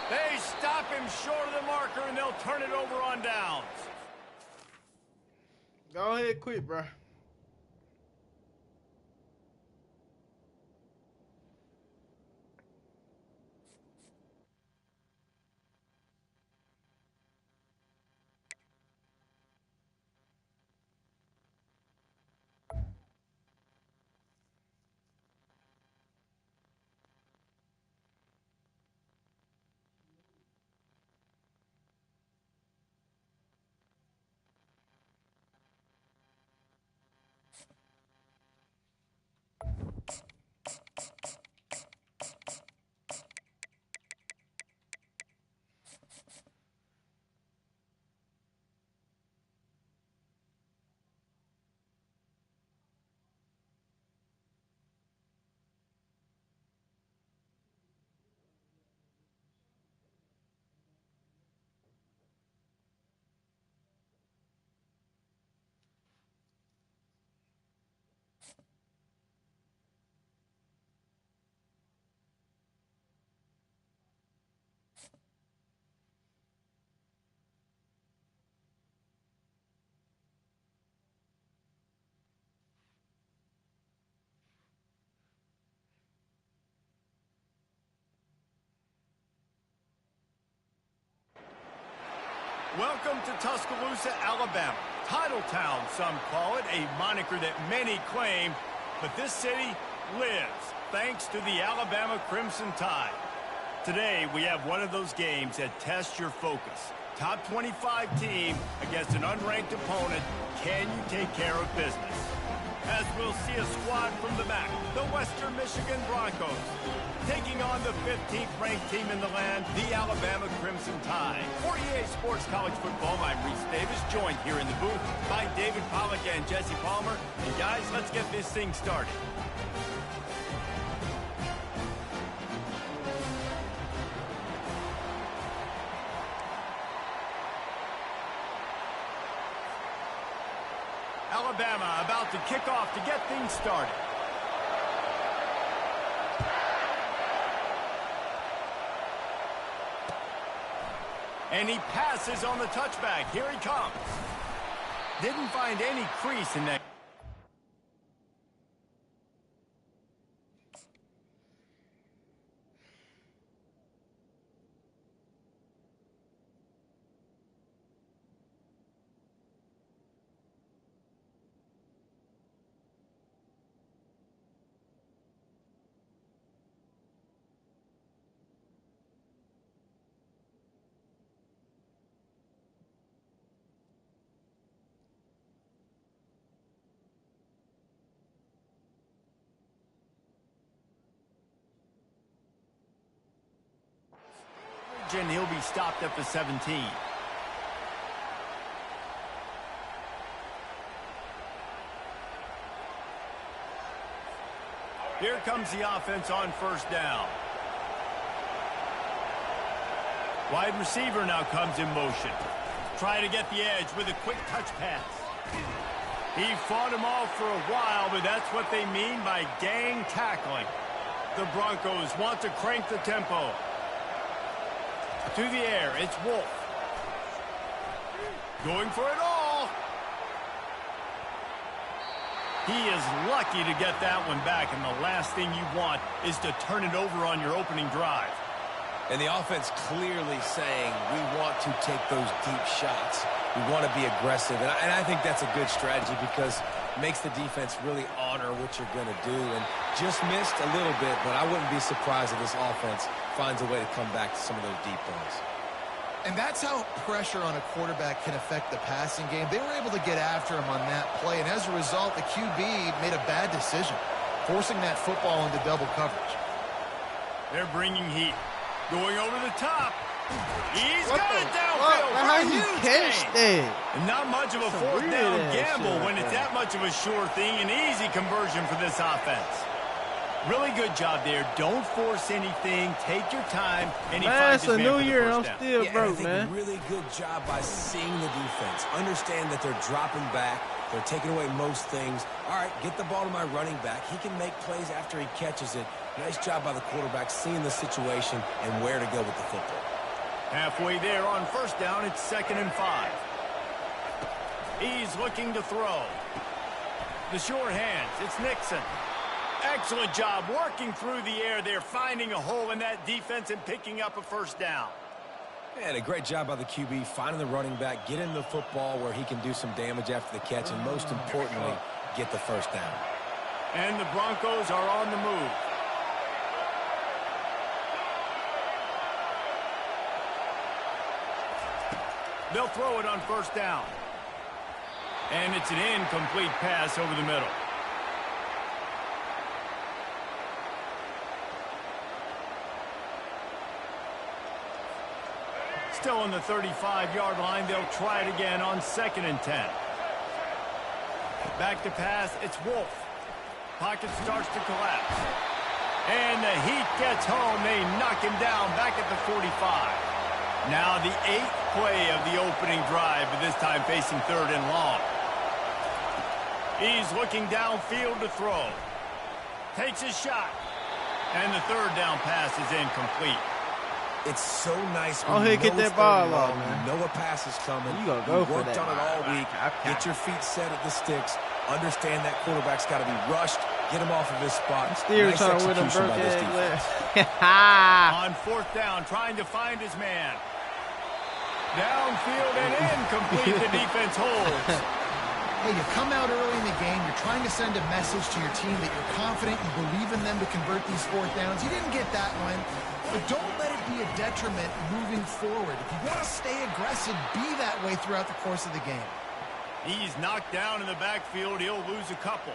They stop him short of the marker, and they'll turn it over on downs. Go ahead, quick, bro. Welcome to Tuscaloosa, Alabama. Titletown, some call it, a moniker that many claim, but this city lives thanks to the Alabama Crimson Tide. Today, we have one of those games that tests your focus. Top 25 team against an unranked opponent. Can you take care of business? As we'll see a squad from the back, the Western Michigan Broncos, taking on the 15th ranked team in the land, the Alabama Crimson Tide. For EA Sports College Football, I'm Reese Davis, joined here in the booth by David Pollack and Jesse Palmer. And guys, let's get this thing started. Alabama about to kick off to get things started. And he passes on the touchback. Here he comes. Didn't find any crease in that. And he'll be stopped at the 17. Here comes the offense on first down. Wide receiver now comes in motion. Try to get the edge with a quick touch pass. He fought him off for a while, but that's what they mean by gang tackling. The Broncos want to crank the tempo. To the air, it's Wolf. Going for it all. He is lucky to get that one back, and the last thing you want is to turn it over on your opening drive. And the offense clearly saying, we want to take those deep shots. We want to be aggressive. And I think that's a good strategy because it makes the defense really honor what you're going to do. And just missed a little bit, but I wouldn't be surprised if this offense finds a way to come back to some of those deep balls. And that's how pressure on a quarterback can affect the passing game. They were able to get after him on that play, and as a result, the QB made a bad decision, forcing that football into double coverage. They're bringing heat. Going over the top. He's got it downfield. How you catch that? Not much of a fourth down gamble when it's that much of a sure thing. An easy conversion for this offense. Really good job there. Don't force anything. Take your time. And he finds his man for the NewYear, first I'm down. still broke, I think man. really good job by seeing the defense. Understand that they're dropping back. They're taking away most things. All right, get the ball to my running back. He can make plays after he catches it. Nice job by the quarterback seeing the situation and where to go with the football. Halfway there on first down, it's 2nd and 5. He's looking to throw. The short hands, it's Nixon. Excellent job working through the air there, finding a hole in that defense and picking up a first down. And a great job by the QB, finding the running back, getting the football where he can do some damage after the catch, and most importantly, get the first down. And the Broncos are on the move. They'll throw it on first down. And it's an incomplete pass over the middle. Still on the 35-yard line. They'll try it again on 2nd and 10. Back to pass. It's Wolf. Pocket starts to collapse. And the heat gets home. They knock him down back at the 45. Now the 8th play of the opening drive, but this time facing 3rd and long. He's looking downfield to throw. Takes his shot. And the 3rd down pass is incomplete. It's so nice when Oh, you hey, know get that it's ball third off, and long, man. you know a pass is coming. You gonna go for worked that. on it all week. Okay. Get your feet set at the sticks. Understand that quarterback's got to be rushed. Get him off of his spot. Still Nice trying to win them execution by this birthday defense. On 4th down, trying to find his man. Downfield and incomplete. The defense holds. Hey, you come out early in the game, you're trying to send a message to your team that you're confident, you believe in them to convert these 4th downs. You didn't get that one, but don't let it be a detriment moving forward. If you want to stay aggressive, be that way throughout the course of the game. He's knocked down in the backfield. He'll lose a couple.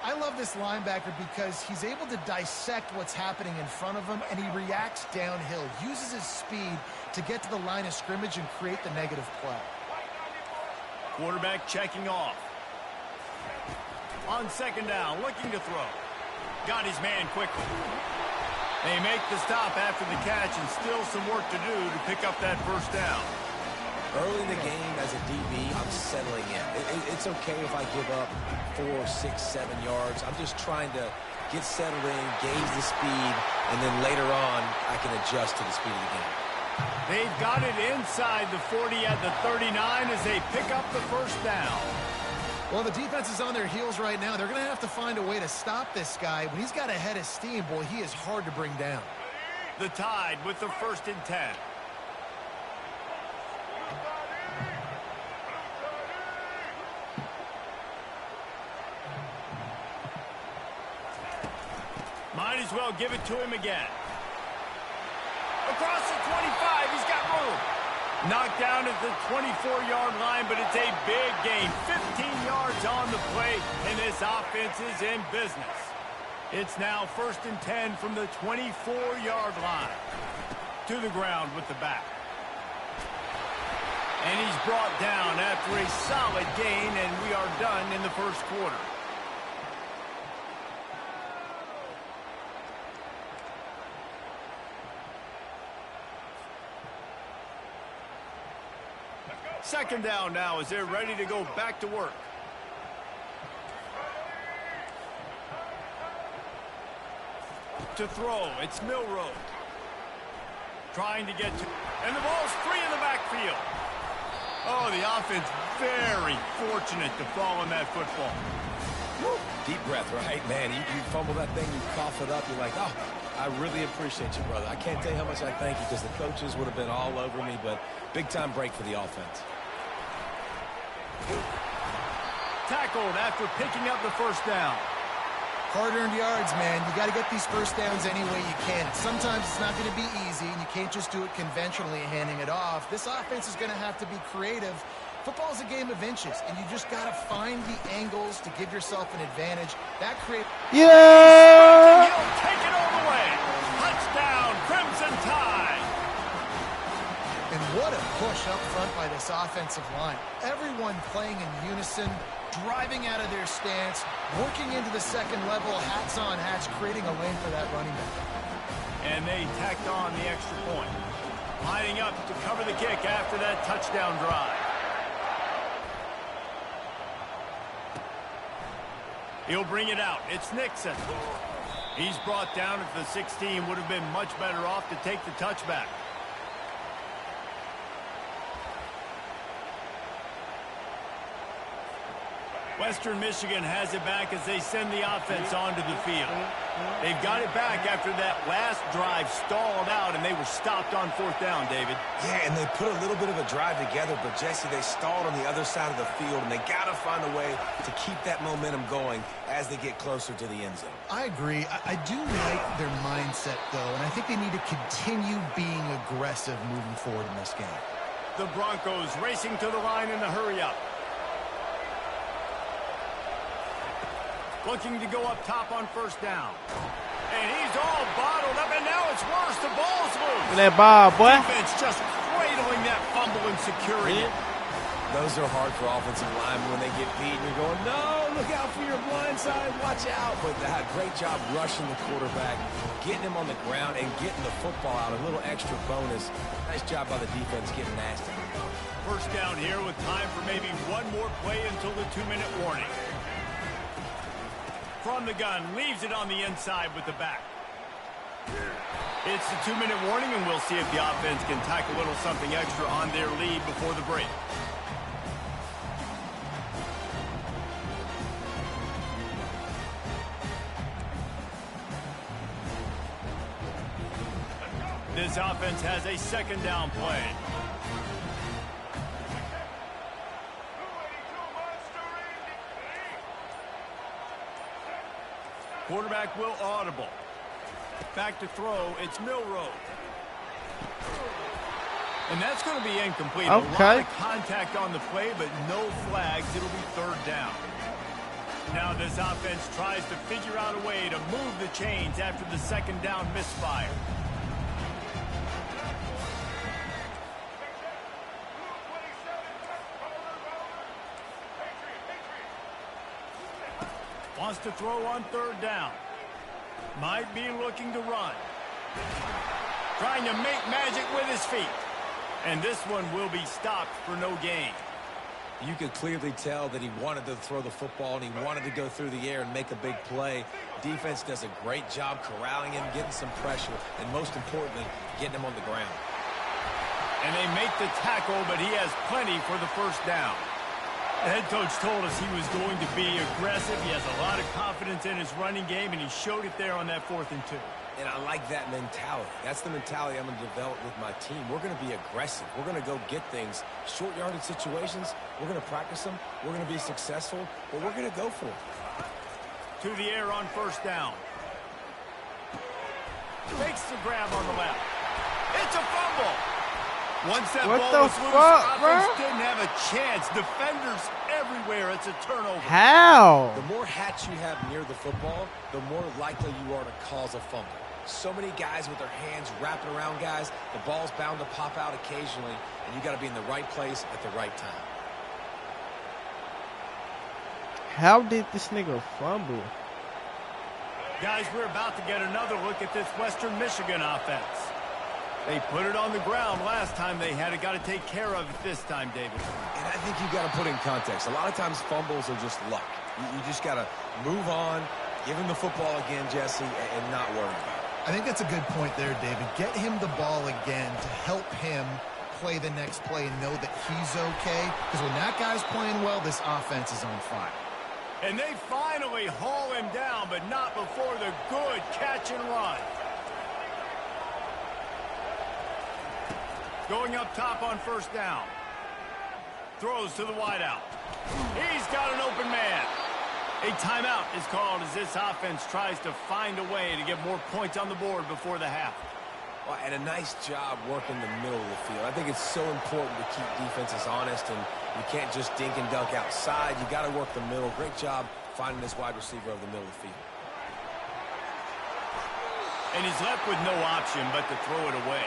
I love this linebacker because he's able to dissect what's happening in front of him, and he reacts downhill, uses his speed to get to the line of scrimmage and create the negative play. Quarterback checking off. On 2nd down, looking to throw. Got his man quickly. They make the stop after the catch, and still some work to do to pick up that first down. Early in the game, as a DB, I'm settling in. It's okay if I give up 4, 6, 7 yards. I'm just trying to get settled in, gauge the speed, and then later on, I can adjust to the speed of the game. They've got it inside the 40 at the 39 as they pick up the first down. Well, the defense is on their heels right now. They're going to have to find a way to stop this guy. When he's got a head of steam, boy, he is hard to bring down. The Tide with the 1st and 10. Might as well give it to him again. Across the 25, he's got room. Knocked down at the 24-yard line, but it's a big gain. 15 yards on the play, and this offense is in business. It's now 1st and 10 from the 24-yard line. To the ground with the back. And he's brought down after a solid gain, and we are done in the first quarter. Second down now as they're ready to go back to work. To throw, it's Milroe. Trying to get to, and the ball's free in the backfield. Oh, the offense very fortunate to fall on that football. Woo. Deep breath, right? Man, you fumble that thing, you cough it up, you're like, oh, I really appreciate you, brother. I can't tell you how much I thank you because the coaches would have been all over me, but big-time break for the offense. Tackled after picking up the first down. Hard-earned yards, man. You got to get these first downs any way you can. Sometimes it's not going to be easy, and you can't just do it conventionally handing it off. This offense is going to have to be creative. Football's a game of inches, and you just got to find the angles to give yourself an advantage. That creates... Yeah! He'll take it all the way. Touchdown, Crimson Tide. What a push up front by this offensive line. Everyone playing in unison, driving out of their stance, working into the second level, hats on hats, creating a lane for that running back. And they tacked on the extra point. Lining up to cover the kick after that touchdown drive. He'll bring it out. It's Nixon. He's brought down at the 16. Would have been much better off to take the touchback. Western Michigan has it back as they send the offense onto the field. They've got it back after that last drive stalled out, and they were stopped on 4th down, David. Yeah, and they put a little bit of a drive together, but, Jesse, they stalled on the other side of the field, and they got to find a way to keep that momentum going as they get closer to the end zone. I agree. I do like their mindset, though, and I think they need to continue being aggressive moving forward in this game. The Broncos racing to the line in the hurry-up. Looking to go up top on 1st down. And he's all bottled up, and now it's worse. The ball's loose. Look at that ball, boy. Defense just cradling that fumble and securing it. Those are hard for offensive linemen when they get beat, and you're going, no, look out for your blind side, watch out. But they had a great job rushing the quarterback, getting him on the ground, and getting the football out. A little extra bonus. Nice job by the defense getting nasty. 1st down here with time for maybe one more play until the 2-minute warning. From the gun, leaves it on the inside with the back. It's the 2-minute warning, and we'll see if the offense can tack a little something extra on their lead before the break. This offense has a 2nd down play. Quarterback will audible. Back to throw. It's Milroe. And that's going to be incomplete. Okay. A lot of contact on the play, but no flags. It'll be 3rd down. Now this offense tries to figure out a way to move the chains after the 2nd down misfire. Wants to throw on 3rd down. Might be looking to run. Trying to make magic with his feet. And this one will be stopped for no gain. You could clearly tell that he wanted to throw the football and he wanted to go through the air and make a big play. Defense does a great job corralling him, getting some pressure, and most importantly, getting him on the ground. And they make the tackle, but he has plenty for the 1st down. The head coach told us he was going to be aggressive. He has a lot of confidence in his running game, and he showed it there on that 4th and 2. And I like that mentality. That's the mentality I'm going to develop with my team. We're going to be aggressive. We're going to go get things. Short yardage situations, we're going to practice them. We're going to be successful, but we're going to go for it. To the air on 1st down. Makes the grab on the left. It's a fumble. Once that ball was loose, offense didn't have a chance. Defenders everywhere. It's a turnover. How? The more hats you have near the football, the more likely you are to cause a fumble. So many guys with their hands wrapping around guys. The ball's bound to pop out occasionally, and you got to be in the right place at the right time. How did this nigga fumble? Guys, we're about to get another look at this Western Michigan offense. They put it on the ground last time. They had it. Got to take care of it this time, David. And I think you've got to put in context. A lot of times fumbles are just luck. You just got to move on, give him the football again, Jesse, and not worry about it. I think that's a good point there, David. Get him the ball again to help him play the next play and know that he's okay. Because when that guy's playing well, this offense is on fire. And they finally haul him down, but not before the good catch and run. Going up top on 1st down. Throws to the wideout. He's got an open man. A timeout is called as this offense tries to find a way to get more points on the board before the half. Well, and a nice job working the middle of the field. I think it's so important to keep defenses honest, and you can't just dink and dunk outside. You got to work the middle. Great job finding this wide receiver over the middle of the field. And he's left with no option but to throw it away.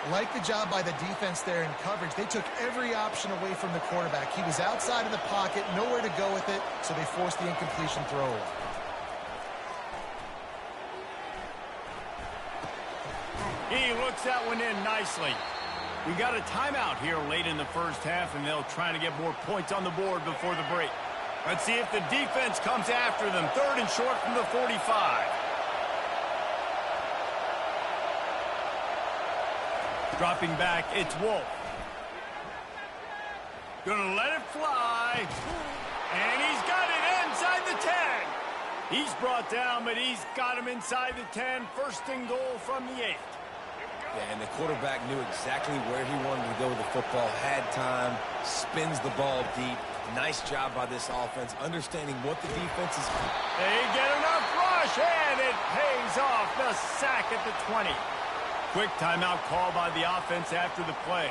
Like the job by the defense there in coverage. They took every option away from the quarterback. He was outside of the pocket, nowhere to go with it, so they forced the incompletion throw away. He looks that one in nicely. We got a timeout here late in the first half, and they'll try to get more points on the board before the break. Let's see if the defense comes after them. 3rd and short from the 45. Dropping back, it's Wolf. Gonna let it fly. And he's got it inside the 10. He's brought down, but he's got him inside the 10. 1st and goal from the 8. Yeah, and the quarterback knew exactly where he wanted to go with the football, had time, spins the ball deep. Nice job by this offense, understanding what the defense is. They get enough rush, and it pays off. The sack at the 20. Quick timeout call by the offense after the play.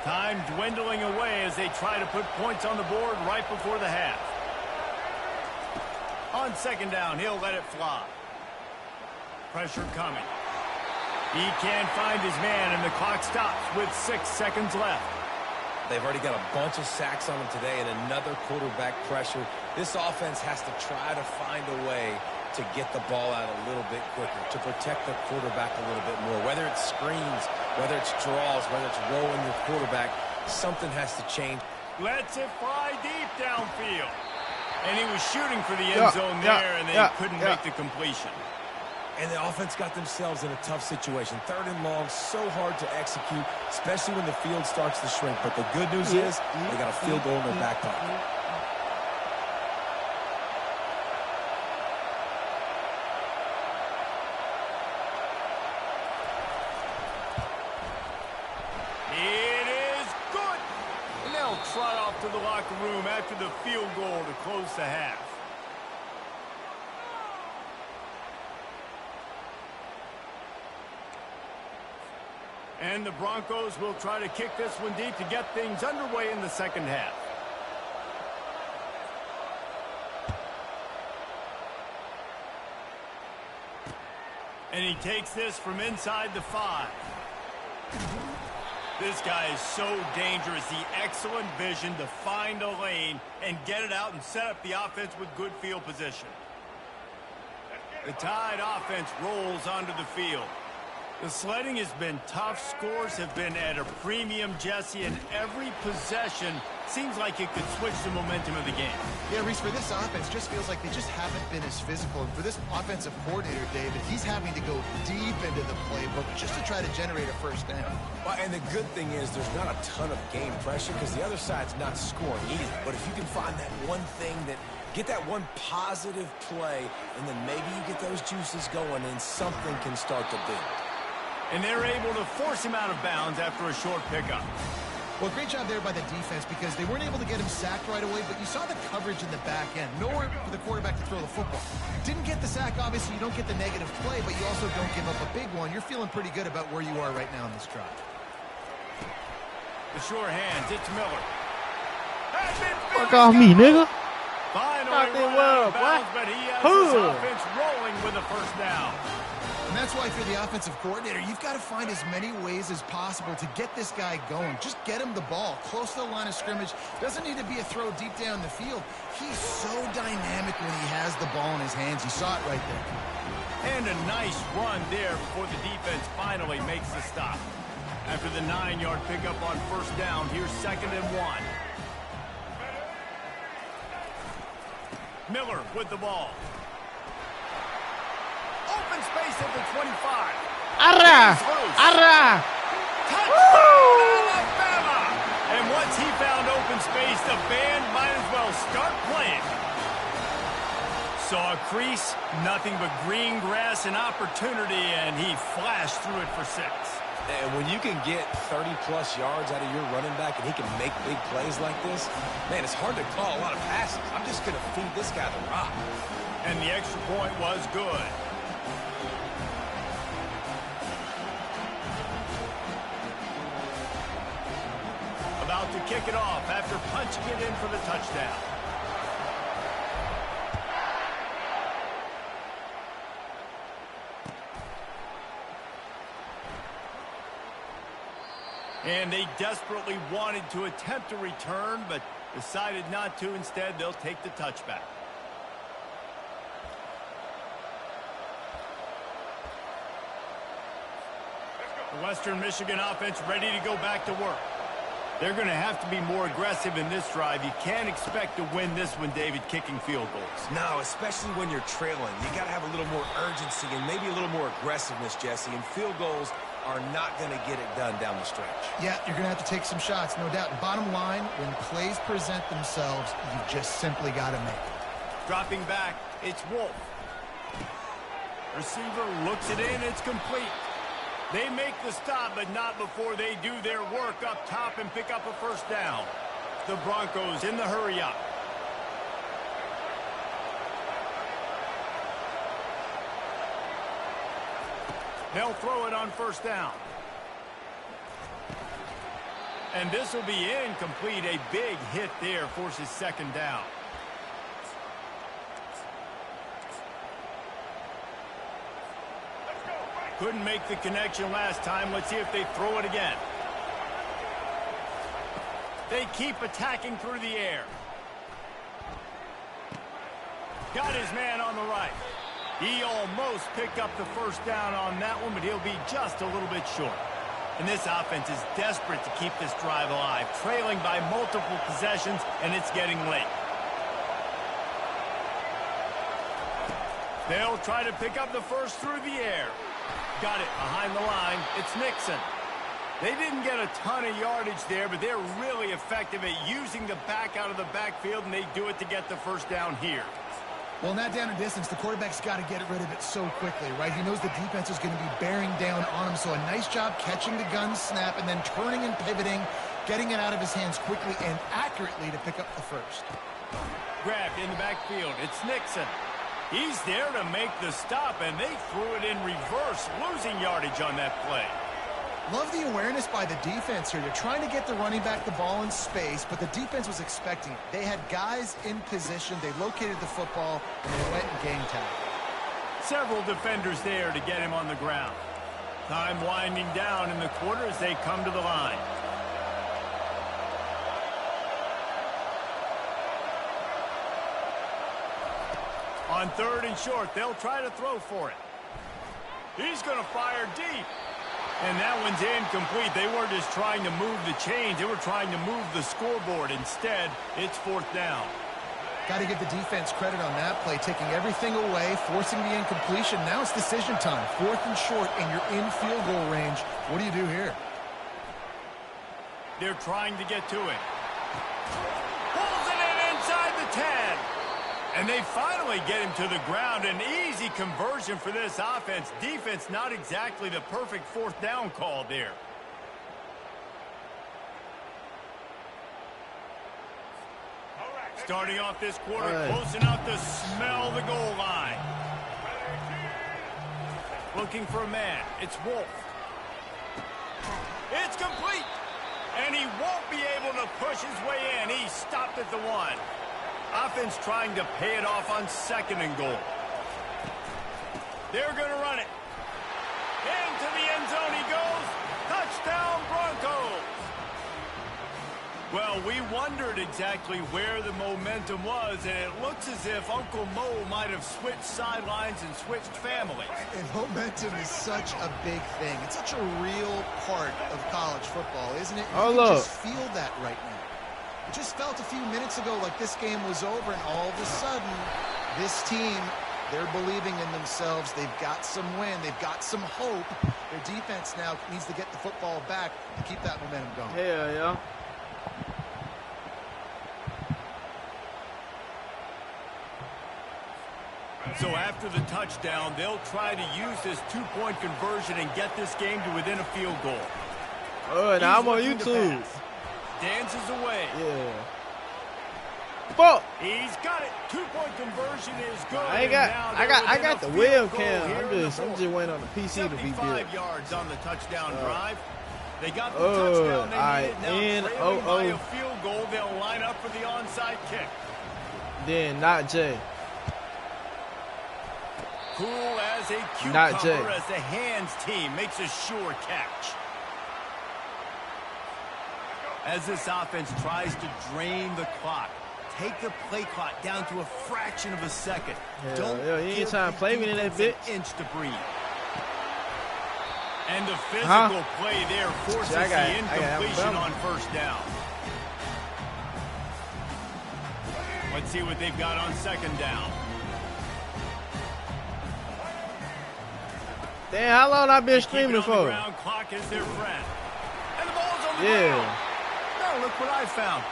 Time dwindling away as they try to put points on the board right before the half. On 2nd down, he'll let it fly. Pressure coming. He can't find his man, and the clock stops with 6 seconds left. They've already got a bunch of sacks on them today and another quarterback pressure. This offense has to try to find a way to get the ball out a little bit quicker, to protect the quarterback a little bit more. Whether it's screens, whether it's draws, whether it's rolling your quarterback, something has to change. Lets it fly deep downfield. And he was shooting for the end zone there, and they couldn't make the completion. And the offense got themselves in a tough situation. 3rd and long, so hard to execute, especially when the field starts to shrink. But the good news is they got a field goal in their back pocket. It is good. And they'll trot off to the locker room after the field goal to close the half. And the Broncos will try to kick this one deep to get things underway in the 2nd half. And he takes this from inside the 5. This guy is so dangerous. The excellent vision to find a lane and get it out and set up the offense with good field position. The Tide offense rolls onto the field. The sledding has been tough. Scores have been at a premium, Jesse, and every possession seems like it could switch the momentum of the game. Yeah, Reese, for this offense, just feels like they just haven't been as physical. And for this offensive coordinator, David, he's having to go deep into the playbook just to try to generate a 1st down. Well, and the good thing is there's not a ton of game pressure because the other side's not scoring either. But if you can find that one thing that get that one positive play, and then maybe you get those juices going and something can start to build. And they're able to force him out of bounds after a short pickup. Well, great job there by the defense because they weren't able to get him sacked right away, but you saw the coverage in the back end. Nowhere for the quarterback to throw the football. Didn't get the sack, obviously. You don't get the negative play, but you also don't give up a big one. You're feeling pretty good about where you are right now in this drive. The sure hands, it's Miller. Fuck off me, nigga. Finally run out of bounds, but he has his offense rolling with a 1st down. And that's why, if you're the offensive coordinator, you've got to find as many ways as possible to get this guy going. Just get him the ball close to the line of scrimmage. Doesn't need to be a throw deep down the field. He's so dynamic when he has the ball in his hands. You saw it right there. And a nice run there before the defense finally makes the stop. After the 9-yard pickup on 1st down, here's 2nd and 1. Miller with the ball. Open space at the 25. Arra! Arra! Touchdown, Alabama! And once he found open space, the band might as well start playing. Saw a crease, nothing but green grass and opportunity, and he flashed through it for 6. And when you can get 30-plus yards out of your running back and he can make big plays like this, man, it's hard to call a lot of passes. I'm just going to feed this guy the rock. And the extra point was good. About to kick it off after punching it in for the touchdown. And they desperately wanted to attempt a return, but decided not to. Instead, they'll take the touchback. The Western Michigan offense ready to go back to work. They're going to have to be more aggressive in this drive. You can't expect to win this one, David, kicking field goals. No, especially when you're trailing. You got to have a little more urgency and maybe a little more aggressiveness, Jesse. And field goals are not going to get it done down the stretch. Yeah, you're going to have to take some shots, no doubt. And bottom line, when plays present themselves, you just simply got to make it. Dropping back, it's Wolf. Receiver looks it in, it's complete. They make the stop, but not before they do their work up top and pick up a first down. The Broncos in the hurry up. They'll throw it on first down. And this will be incomplete. A big hit there forces second down. Couldn't make the connection last time. Let's see if they throw it again. They keep attacking through the air. Got his man on the right. He almost picked up the first down on that one, but he'll be just a little bit short. And this offense is desperate to keep this drive alive, trailing by multiple possessions, and it's getting late. They'll try to pick up the first through the air. Got it behind the line. It's Nixon. They didn't get a ton of yardage there, but they're really effective at using the back out of the backfield, and they do it to get the first down here. Well, in that down and distance, the quarterback's got to get rid of it so quickly, right? He knows the defense is going to be bearing down on him, so a nice job catching the gun snap and then turning and pivoting, getting it out of his hands quickly and accurately to pick up the first. Grabbed in the backfield. It's Nixon. He's there to make the stop, and they threw it in reverse, losing yardage on that play. Love the awareness by the defense here. They're trying to get the running back the ball in space, but the defense was expecting it. They had guys in position. They located the football, and they went and game tagged. Several defenders there to get him on the ground. Time winding down in the quarter as they come to the line. On third and short, they'll try to throw for it. He's going to fire deep. And that one's incomplete. They weren't just trying to move the chains. They were trying to move the scoreboard. Instead, it's fourth down. Got to give the defense credit on that play, taking everything away, forcing the incompletion. Now it's decision time. Fourth and short, and you're in field goal range. What do you do here? They're trying to get to it. Pulls it in inside the 10. And they finally get him to the ground. An easy conversion for this offense. Defense not exactly the perfect fourth down call there. Starting off this quarter, close enough to smell the goal line. Looking for a man. It's Wolf. It's complete. And he won't be able to push his way in. He stopped at the 1. Offense trying to pay it off on second and goal. They're going to run it. Into the end zone he goes. Touchdown, Broncos. Well, we wondered exactly where the momentum was, and it looks as if Uncle Mo might have switched sidelines and switched families. And momentum is such a big thing. It's such a real part of college football, isn't it? You can just feel that right now. It just felt a few minutes ago like this game was over, and all of a sudden, this team, they're believing in themselves. They've got some wind. They've got some hope. Their defense now needs to get the football back to keep that momentum going. Hell yeah. So after the touchdown, they'll try to use this two-point conversion and get this game to within a field goal. Now I'm on YouTube. Dances away. Yeah. Fuck. He's got it. Two-point conversion is good. I got the webcam. I'm just waiting on the PC to be built. 75 yards on the touchdown drive. They got the touchdown they needed. Now trailing by a field goal, they'll line up for the onside kick. Then not Jay. Cool as a cucumber as the hands team makes a sure catch. as this offense tries to drain the clock. Take the play clock down to a fraction of a second. Don't you ain't trying to play me in that bitch. An inch to breathe. And the physical play there forces the incompletion on first down. Let's see what they've got on second down. Damn, how long I been streaming for? The ground clock is their friend. And the ball's on the ground. Now look what I found.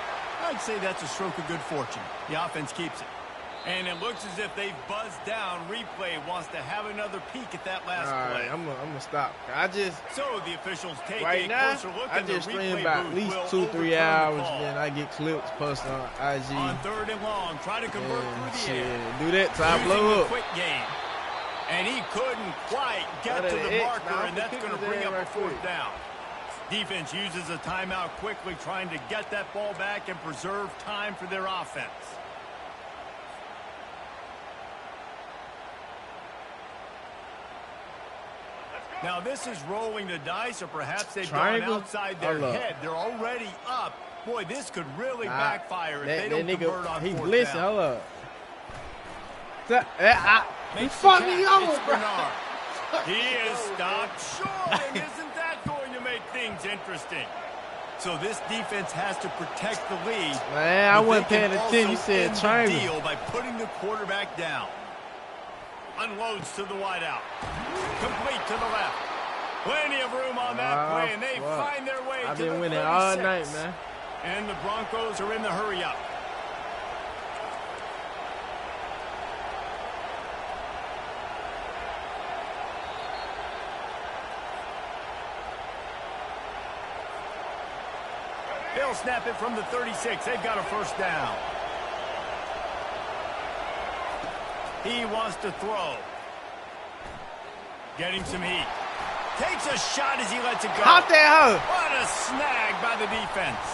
I'd say that's a stroke of good fortune. The offense keeps it. And it looks as if they've buzzed down. Replay wants to have another peek at that last play. I'm gonna stop. So the officials take right a now, closer look I at the just stream replay about booth. at least Will 2-3 hours, and then I get clips posted on IG. On third and long, try to convert through the air. Do that till I blow up. Quick game. And he couldn't quite get to the marker, and that's going to bring up a fourth down. Defense uses a timeout quickly, trying to get that ball back and preserve time for their offense. Now this is rolling the dice, or perhaps they've gone outside their head. They're already up. Boy, this could really backfire if they don't convert on fourth down. Hold up. He fucked me over, bro. He is stopped short, and isn't that going to make things interesting? So this defense has to protect the lead. Man, I wasn't paying attention. You said try me. Deal by putting the quarterback down. Unloads to the wideout. Complete to the left. Plenty of room on that play, and they find their way to the 36. I've been winning all night, man. And the Broncos are in the hurry-up. They'll snap it from the 36. They've got a first down. He wants to throw. Getting some heat. Takes a shot as he lets it go. Hop that hoe. What a snag by the defense.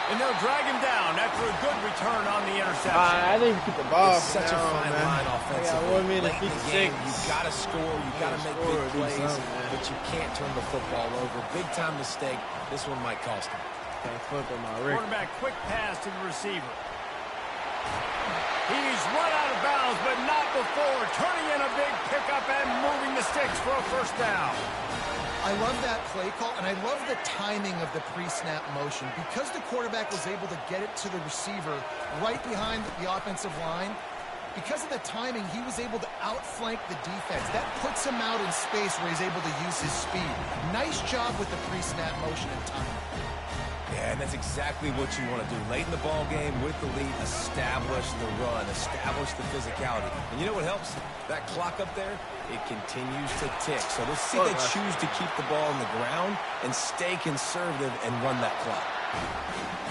And they'll drag him down after a good return on the interception. I didn't keep the ball. It's such a fine line offensively. 1 minute, Late in the game, you got to score, you got to make big plays, but you can't turn the football over. Big time mistake. This one might cost him. Quarterback, quick pass to the receiver. He's run out of bounds, but not before turning in a big pickup and moving the sticks for a first down. I love that play call, and I love the timing of the pre-snap motion. Because the quarterback was able to get it to the receiver right behind the offensive line, because of the timing, he was able to outflank the defense. That puts him out in space where he's able to use his speed. Nice job with the pre-snap motion and timing. Yeah, and that's exactly what you want to do. Late in the ball game with the lead, establish the run, establish the physicality. And you know what helps? That clock up there, it continues to tick. So let's see they choose to keep the ball on the ground and stay conservative and run that clock.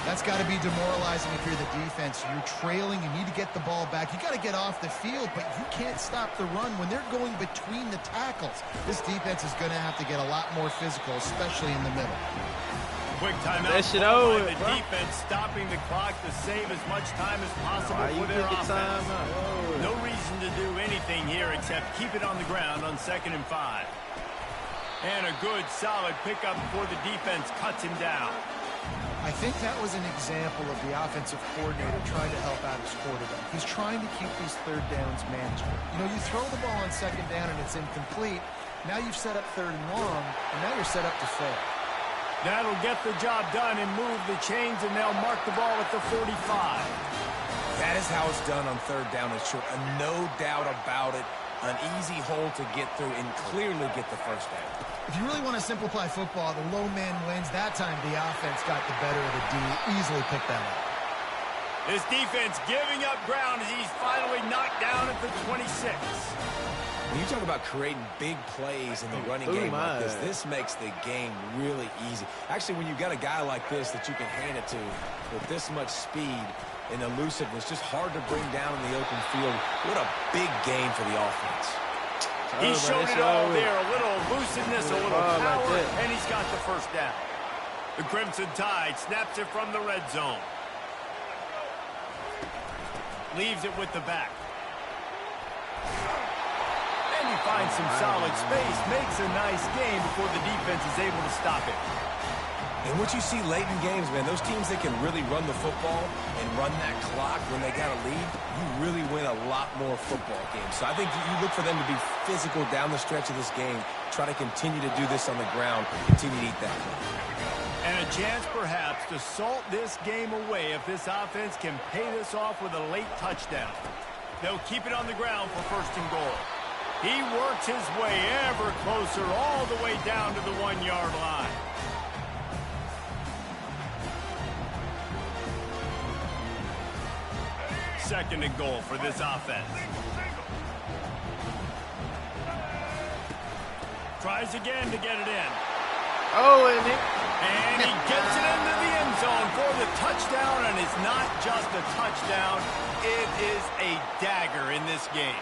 That's got to be demoralizing if you're the defense. You're trailing. You need to get the ball back. You got to get off the field, but you can't stop the run when they're going between the tackles. This defense is going to have to get a lot more physical, especially in the middle. Quick timeout. That shit over. The defense stopping the clock to save as much time as possible for their offense. No reason to do anything here except keep it on the ground on 2nd and 5. And a good, solid pickup before the defense cuts him down. I think that was an example of the offensive coordinator trying to help out his quarterback. He's trying to keep these third downs manageable. You know, you throw the ball on 2nd down and it's incomplete. Now you've set up 3rd and long, and now you're set up to fail. That'll get the job done and move the chains, and they'll mark the ball at the 45. That is how it's done on 3rd down and short. No doubt about it. An easy hole to get through and clearly get the first down. If you really want to simplify football, the low man wins. That time the offense got the better of the D. Easily picked that up. This defense giving up ground as he's finally knocked down at the 26. When you talk about creating big plays in the running game like this, this makes the game really easy. Actually, when you've got a guy like this that you can hand it to with this much speed and elusiveness, just hard to bring down in the open field. What a big game for the offense. He showed it all there. A little elusiveness, a little power, and he's got the first down. The Crimson Tide snaps it from the red zone. Leaves it with the back. And he finds some solid space. Makes a nice game before the defense is able to stop it. And what you see late in games, man, those teams that can really run the football and run that clock when they got a lead, you really win a lot more football games. So I think you look for them to be physical down the stretch of this game, try to continue to do this on the ground, continue to eat that clock. And a chance perhaps to salt this game away if this offense can pay this off with a late touchdown. They'll keep it on the ground for 1st and goal. He works his way ever closer all the way down to the 1-yard line. Second and goal for this offense. Tries again to get it in. Oh, and he gets it into the end zone for the touchdown, and it's not just a touchdown, it is a dagger in this game.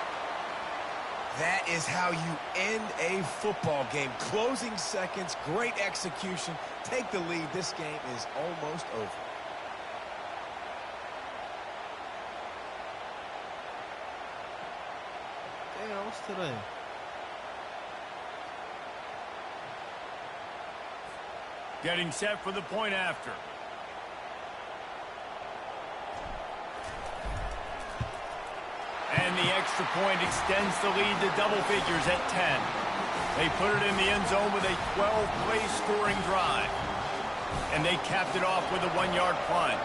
That is how you end a football game. Closing seconds, great execution. Take the lead. This game is almost over. damn, what's today? Getting set for the point after. And the extra point extends the lead to double figures at 10. They put it in the end zone with a 12-play scoring drive. And they capped it off with a 1-yard plunge.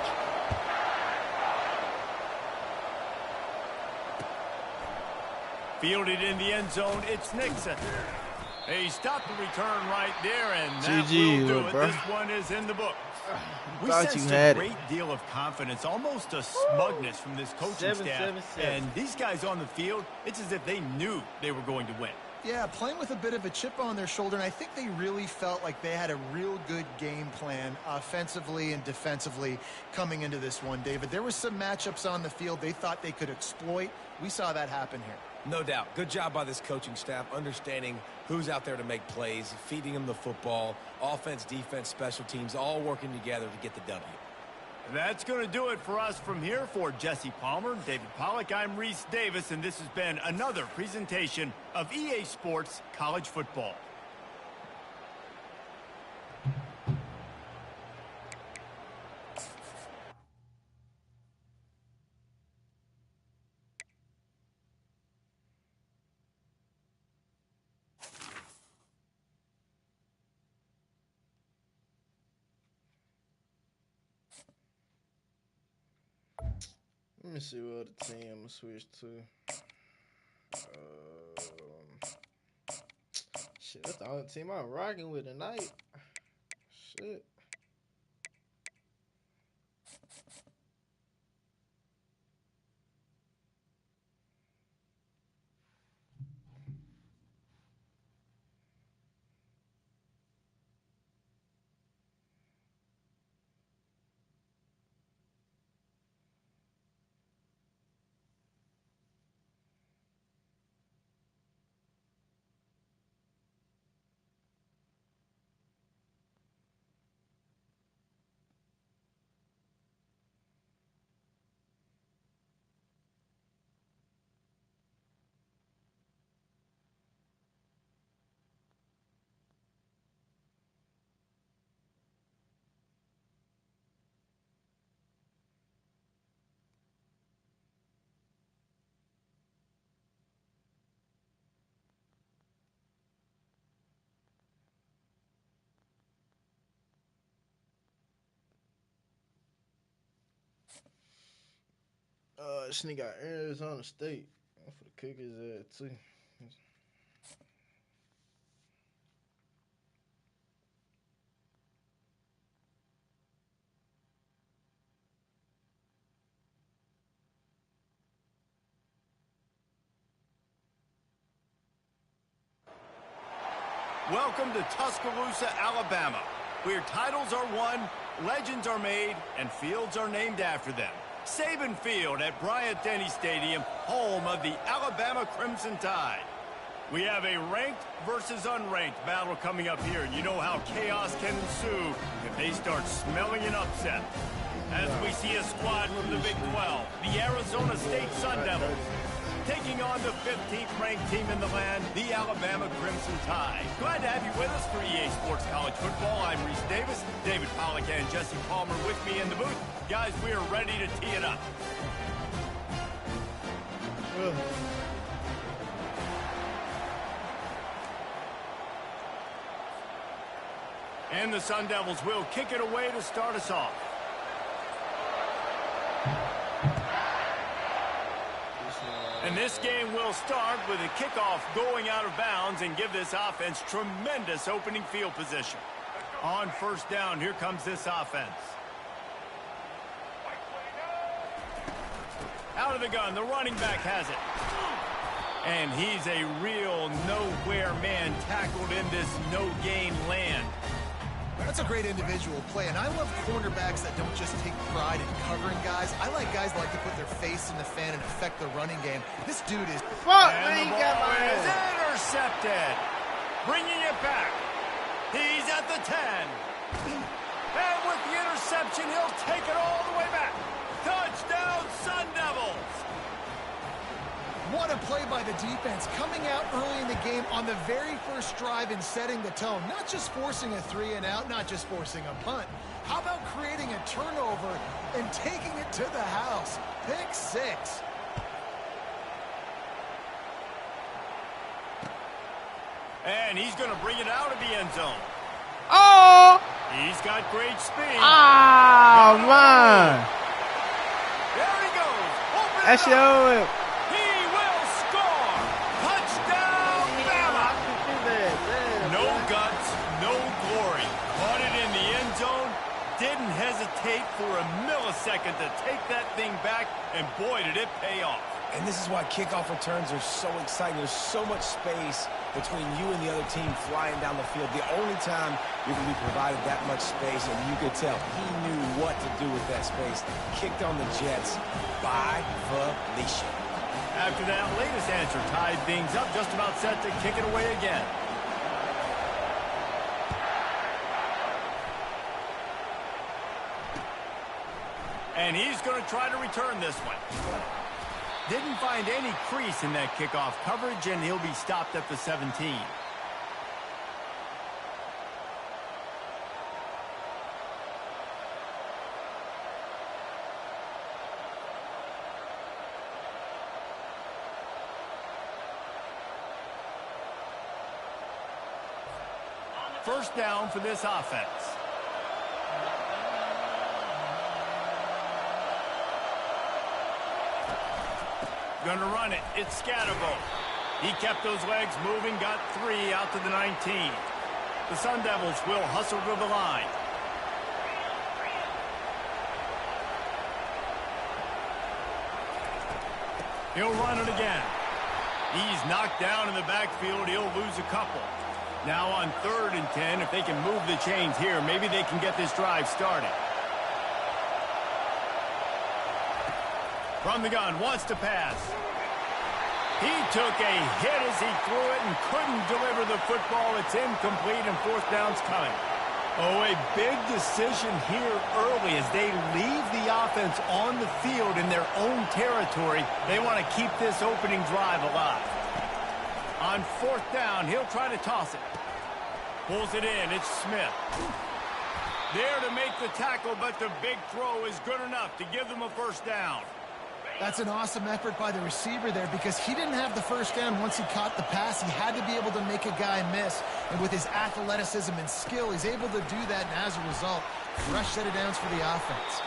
Fielded in the end zone, it's Nixon. He stopped the return right there, and that GG, will do it. bro. This one is in the book. We Thought sensed you had a it. great deal of confidence, almost a smugness from this coaching 7-7-7. staff. And these guys on the field, it's as if they knew they were going to win. Yeah, playing with a bit of a chip on their shoulder, and I think they really felt like they had a real good game plan offensively and defensively coming into this one, David. There were some matchups on the field they thought they could exploit. We saw that happen here. No doubt. Good job by this coaching staff, understanding who's out there to make plays, feeding them the football, offense, defense, special teams, all working together to get the W. That's going to do it for us from here. For Jesse Palmer, David Pollack, I'm Reese Davis, and this has been another presentation of EA Sports College Football. Let me see what other team I'm gonna switch to. Shit, that's the only team I'm rocking with tonight. Shit. This nigga got Arizona State. I'm for the kick his ass too. Welcome to Tuscaloosa, Alabama, where titles are won, legends are made, and fields are named after them. Saban Field at Bryant-Denny Stadium, home of the Alabama Crimson Tide. We have a ranked versus unranked battle coming up here. You know how chaos can ensue if they start smelling an upset. As we see a squad from the Big 12, the Arizona State Sun Devils. taking on the 15th-ranked team in the land, the Alabama Crimson Tide. Glad to have you with us for EA Sports College Football. I'm Reese Davis, David Pollack and Jesse Palmer with me in the booth. Guys, we are ready to tee it up. And the Sun Devils will kick it away to start us off. And this game will start with a kickoff going out of bounds and give this offense tremendous opening field position. On first down, here comes this offense. Out of the gun, the running back has it. And he's a real nowhere man tackled in this no-gain land. That's a great individual play, and I love cornerbacks that don't just take pride in covering guys. I like guys that like to put their face in the fan and affect the running game. This dude is... Fuck, and man, the ball is intercepted. Bringing it back. He's at the 10. And with the interception, he'll take it all the way back. Touchdown, Sun Devils. What a play by the defense, coming out early in the game on the very first drive and setting the tone. Not just forcing a 3-and-out, not just forcing a punt. How about creating a turnover and taking it to the house? Pick 6. And he's going to bring it out of the end zone. Oh! He's got great speed. Oh, man. There he goes. Open That's it up. your... He will score. Touchdown, Bama. No guts, no glory. Caught it in the end zone. Didn't hesitate for a millisecond to take that thing back, and boy, did it pay off. And this is why kickoff returns are so exciting. There's so much space between you and the other team flying down the field. The only time you're going to be provided that much space, and you could tell he knew what to do with that space. Kicked on the Jets by Felicia. After that latest answer tied things up, just about set to kick it away again. And he's going to try to return this one. Didn't find any crease in that kickoff coverage, and he'll be stopped at the 17. First down for this offense. Going to run it. It's Scatterbo. He kept those legs moving, got 3 out to the 19. The Sun Devils will hustle to the line. He'll run it again. He's knocked down in the backfield. He'll lose a couple. Now on 3rd and 10, if they can move the chains here, maybe they can get this drive started. From the gun, wants to pass. He took a hit as he threw it and couldn't deliver the football. It's incomplete and 4th down's coming. Oh, a big decision here early as they leave the offense on the field in their own territory. They want to keep this opening drive alive. On 4th down, he'll try to toss it. Pulls it in. It's Smith. There to make the tackle, but the big throw is good enough to give them a first down. That's an awesome effort by the receiver there because he didn't have the first down once he caught the pass. He had to be able to make a guy miss. And with his athleticism and skill, he's able to do that. And as a result, fresh set of downs for the offense.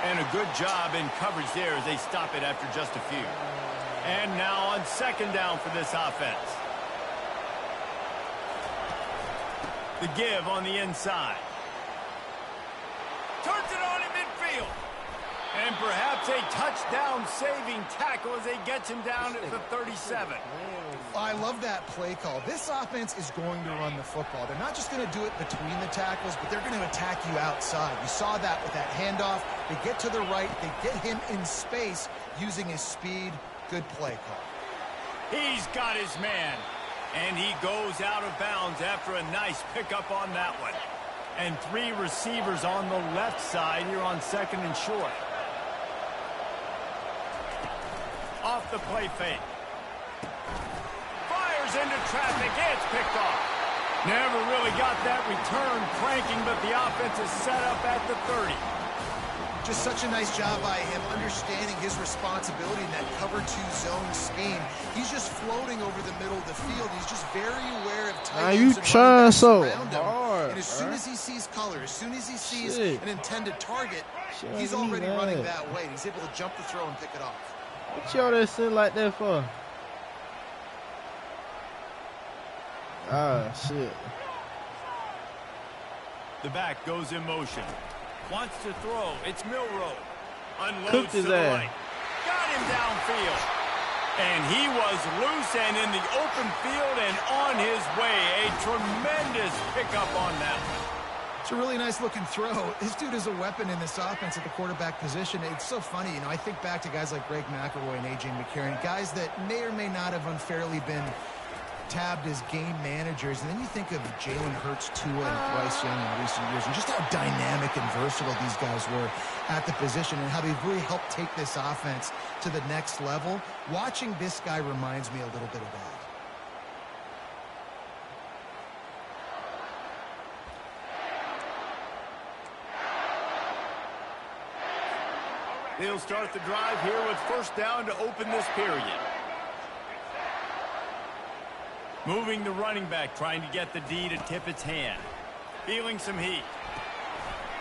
And a good job in coverage there as they stop it after just a few. And now on 2nd down for this offense. The give on the inside. Turns it on in midfield. And perhaps a touchdown-saving tackle as they get him down at the 37. I love that play call. This offense is going to run the football. They're not just going to do it between the tackles, but they're going to attack you outside. You saw that with that handoff. They get to the right. They get him in space using his speed. Good play call. He's got his man. And he goes out of bounds after a nice pickup on that one. And 3 receivers on the left side here on 2nd and short. Off the play fake. Fires into traffic. It's picked off. Never really got that return cranking, but the offense is set up at the 30. Just such a nice job by him understanding his responsibility in that cover 2 zone scheme. He's just floating over the middle of the field. He's just very aware of tight ends and running backs around him. And as soon as he sees color, as soon as he sees an intended target, he's already running that way. He's able to jump the throw and pick it off. What y'all that sit like that for? Ah, shit. The back goes in motion. Wants to throw. It's Milroe. Unloads Cooked to his the ass. right. Got him downfield. And he was loose and in the open field and on his way. A tremendous pickup on that one. It's a really nice looking throw. This dude is a weapon in this offense at the quarterback position. It's so funny, you know, I think back to guys like Greg McElroy and A.J. McCarron, guys that may or may not have unfairly been tabbed as game managers, and then you think of Jalen Hurts, Tua, and Bryce Young in recent years, and just how dynamic and versatile these guys were at the position and how they've really helped take this offense to the next level. Watching this guy reminds me a little bit of that. They'll start the drive here with first down to open this period. Moving the running back, trying to get the D to tip its hand. Feeling some heat.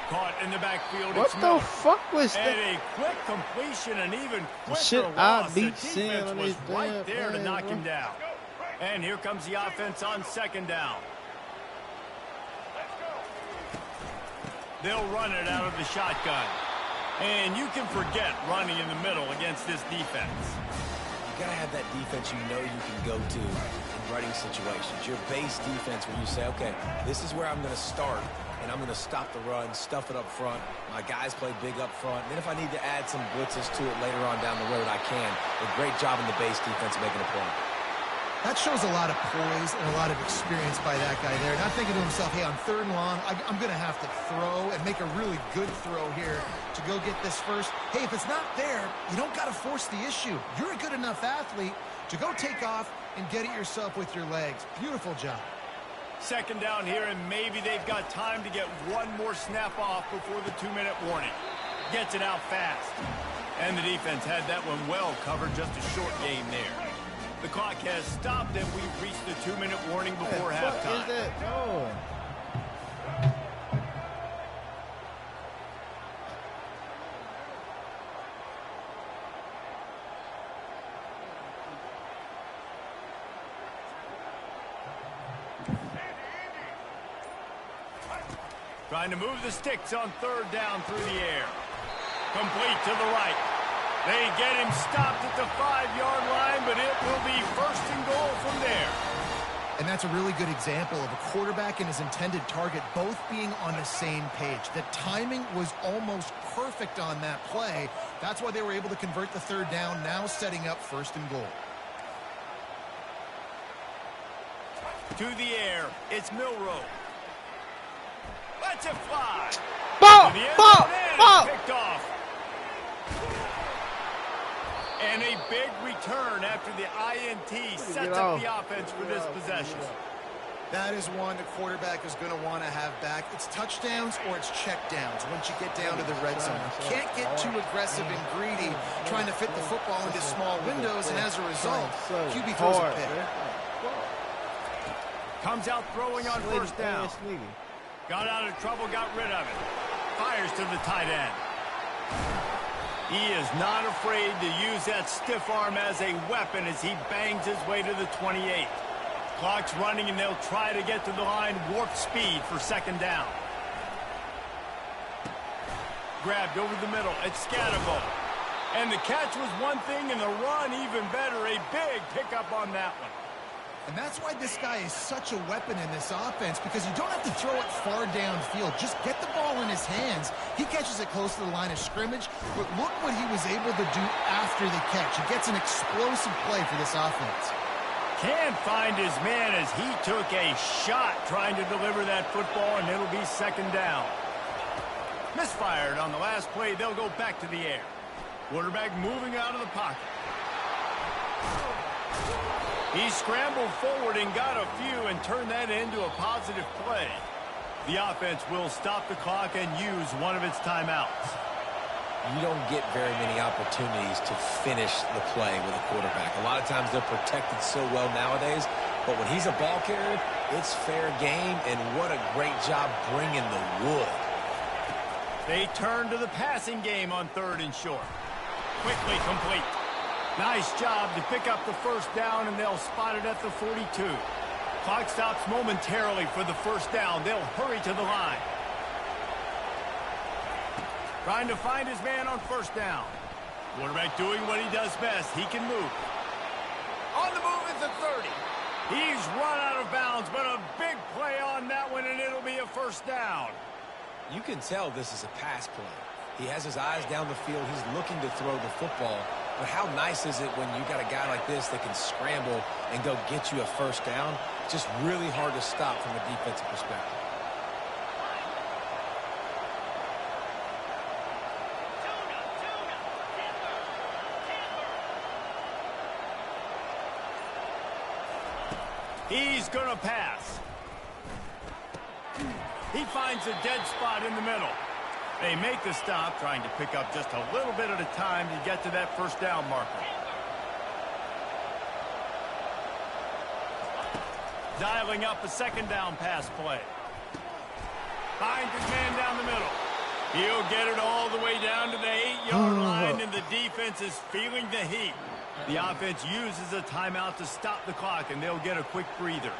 Caught in the backfield. What the fuck was and that? a quick completion, and even quicker shit loss. I The beat Sin defense on was this right damn there to thing, knock bro. him down. And here comes the offense on second down. They'll run it out of the shotgun. And you can forget running in the middle against this defense. You got to have that defense you know you can go to in running situations. Your base defense where you say, okay, this is where I'm going to start, and I'm going to stop the run, stuff it up front. My guys play big up front. Then if I need to add some blitzes to it later on down the road, I can. A great job in the base defense making a play. That shows a lot of poise and a lot of experience by that guy there. Not thinking to himself, hey, on third and long, I'm going to have to throw and make a really good throw here to go get this first. Hey, if it's not there, you don't got to force the issue. You're a good enough athlete to go take off and get it yourself with your legs. Beautiful job. Second down here, and maybe they've got time to get one more snap off before the 2-minute warning. Gets it out fast. And the defense had that one well covered, just a short game there. The clock has stopped, and we've reached the 2-minute warning before halftime. What is that? No. Trying to move the sticks on third down through the air. Complete to the right. They get him stopped at the 5-yard line, but it will be first and goal from there. And that's a really good example of a quarterback and his intended target both being on the same page. The timing was almost perfect on that play. That's why they were able to convert the third down, now setting up first and goal. To the air, it's Milroe. Lets it fly. Ball! To the end Ball! zone, and Ball! picked off. And a big return after the INT sets up the offense for this possession. That is one the quarterback is going to want to have back. It's touchdowns or it's check downs once you get down to the red zone. You can't get too aggressive and greedy trying to fit the football into small windows, and as a result, QB throws a pick. Comes out throwing on first down. Got out of trouble, got rid of it. Fires to the tight end. He is not afraid to use that stiff arm as a weapon as he bangs his way to the 28. Clock's running, and they'll try to get to the line warp speed for second down. Grabbed over the middle. It's Scatterbo. And the catch was one thing, and the run even better. A big pickup on that one. And that's why this guy is such a weapon in this offense, because you don't have to throw it far downfield. Just get the ball in his hands. He catches it close to the line of scrimmage, but look what he was able to do after the catch. He gets an explosive play for this offense. Can't find his man as he took a shot trying to deliver that football, and it'll be second down. Misfired on the last play. They'll go back to the air. Quarterback moving out of the pocket. He scrambled forward and got a few and turned that into a positive play. The offense will stop the clock and use one of its timeouts. You don't get very many opportunities to finish the play with a quarterback. A lot of times they're protected so well nowadays, but when he's a ball carrier, it's fair game, and what a great job bringing the wood. They turn to the passing game on 3rd and short. Quickly complete. Nice job to pick up the first down, and they'll spot it at the 42. Clock stops momentarily for the first down. They'll hurry to the line. Trying to find his man on first down. Quarterback doing what he does best. He can move. On the move is the 30. He's run out of bounds, but a big play on that one, and it'll be a first down. You can tell this is a pass play. He has his eyes down the field. He's looking to throw the football. But how nice is it when you got a guy like this that can scramble and go get you a first down? Just really hard to stop from a defensive perspective. He's going to pass. He finds a dead spot in the middle. They make the stop, trying to pick up just a little bit at a time to get to that first down marker. Dialing up a second down pass play. Finds his man down the middle. He'll get it all the way down to the 8-yard line, and the defense is feeling the heat. The offense uses a timeout to stop the clock, and they'll get a quick breather.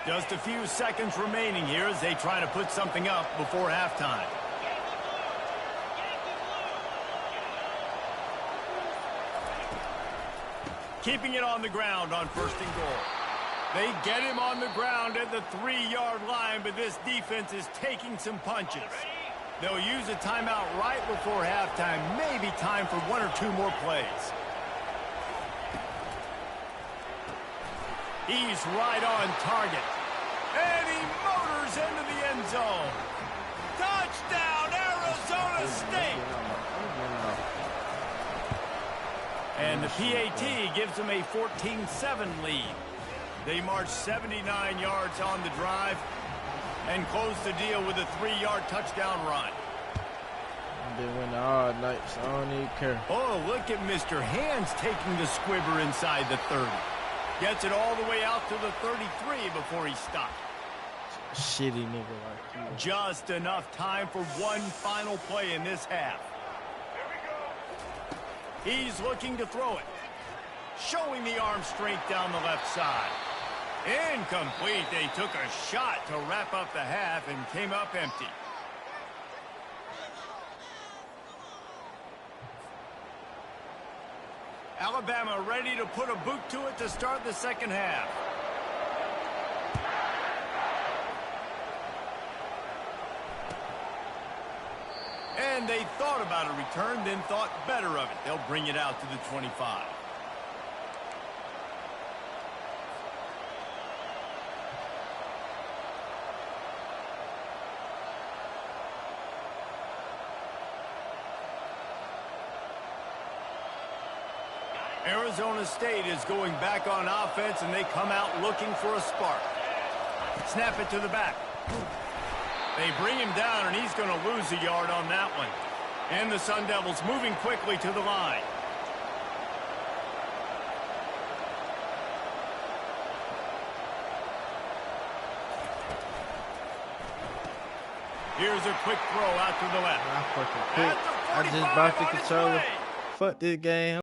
Just a few seconds remaining here as they try to put something up before halftime. Keeping it on the ground on 1st and goal. They get him on the ground at the 3-yard line, but this defense is taking some punches. They'll use a timeout right before halftime. Maybe time for 1 or 2 more plays. He's right on target. And he motors into the end zone. Touchdown, Arizona State! And the PAT gives them a 14-7 lead. They march 79 yards on the drive and close the deal with a 3-yard touchdown run. I've been winning all night, so I don't even care. Oh, look at Mr. Hands taking the squibber inside the 30. Gets it all the way out to the 33 before he stopped. Shitty nigga like you. Just enough time for one final play in this half. He's looking to throw it. Showing the arm strength down the left side. Incomplete. They took a shot to wrap up the half and came up empty. Alabama ready to put a boot to it to start the second half. And they thought about a return, then thought better of it. They'll bring it out to the 25. Arizona State is going back on offense, and they come out looking for a spark. Snap it to the back. They bring him down, and he's going to lose a yard on that one. And the Sun Devils moving quickly to the line. Here's a quick throw out to the left. I fucking quit. I just bought the controller. Fuck this game.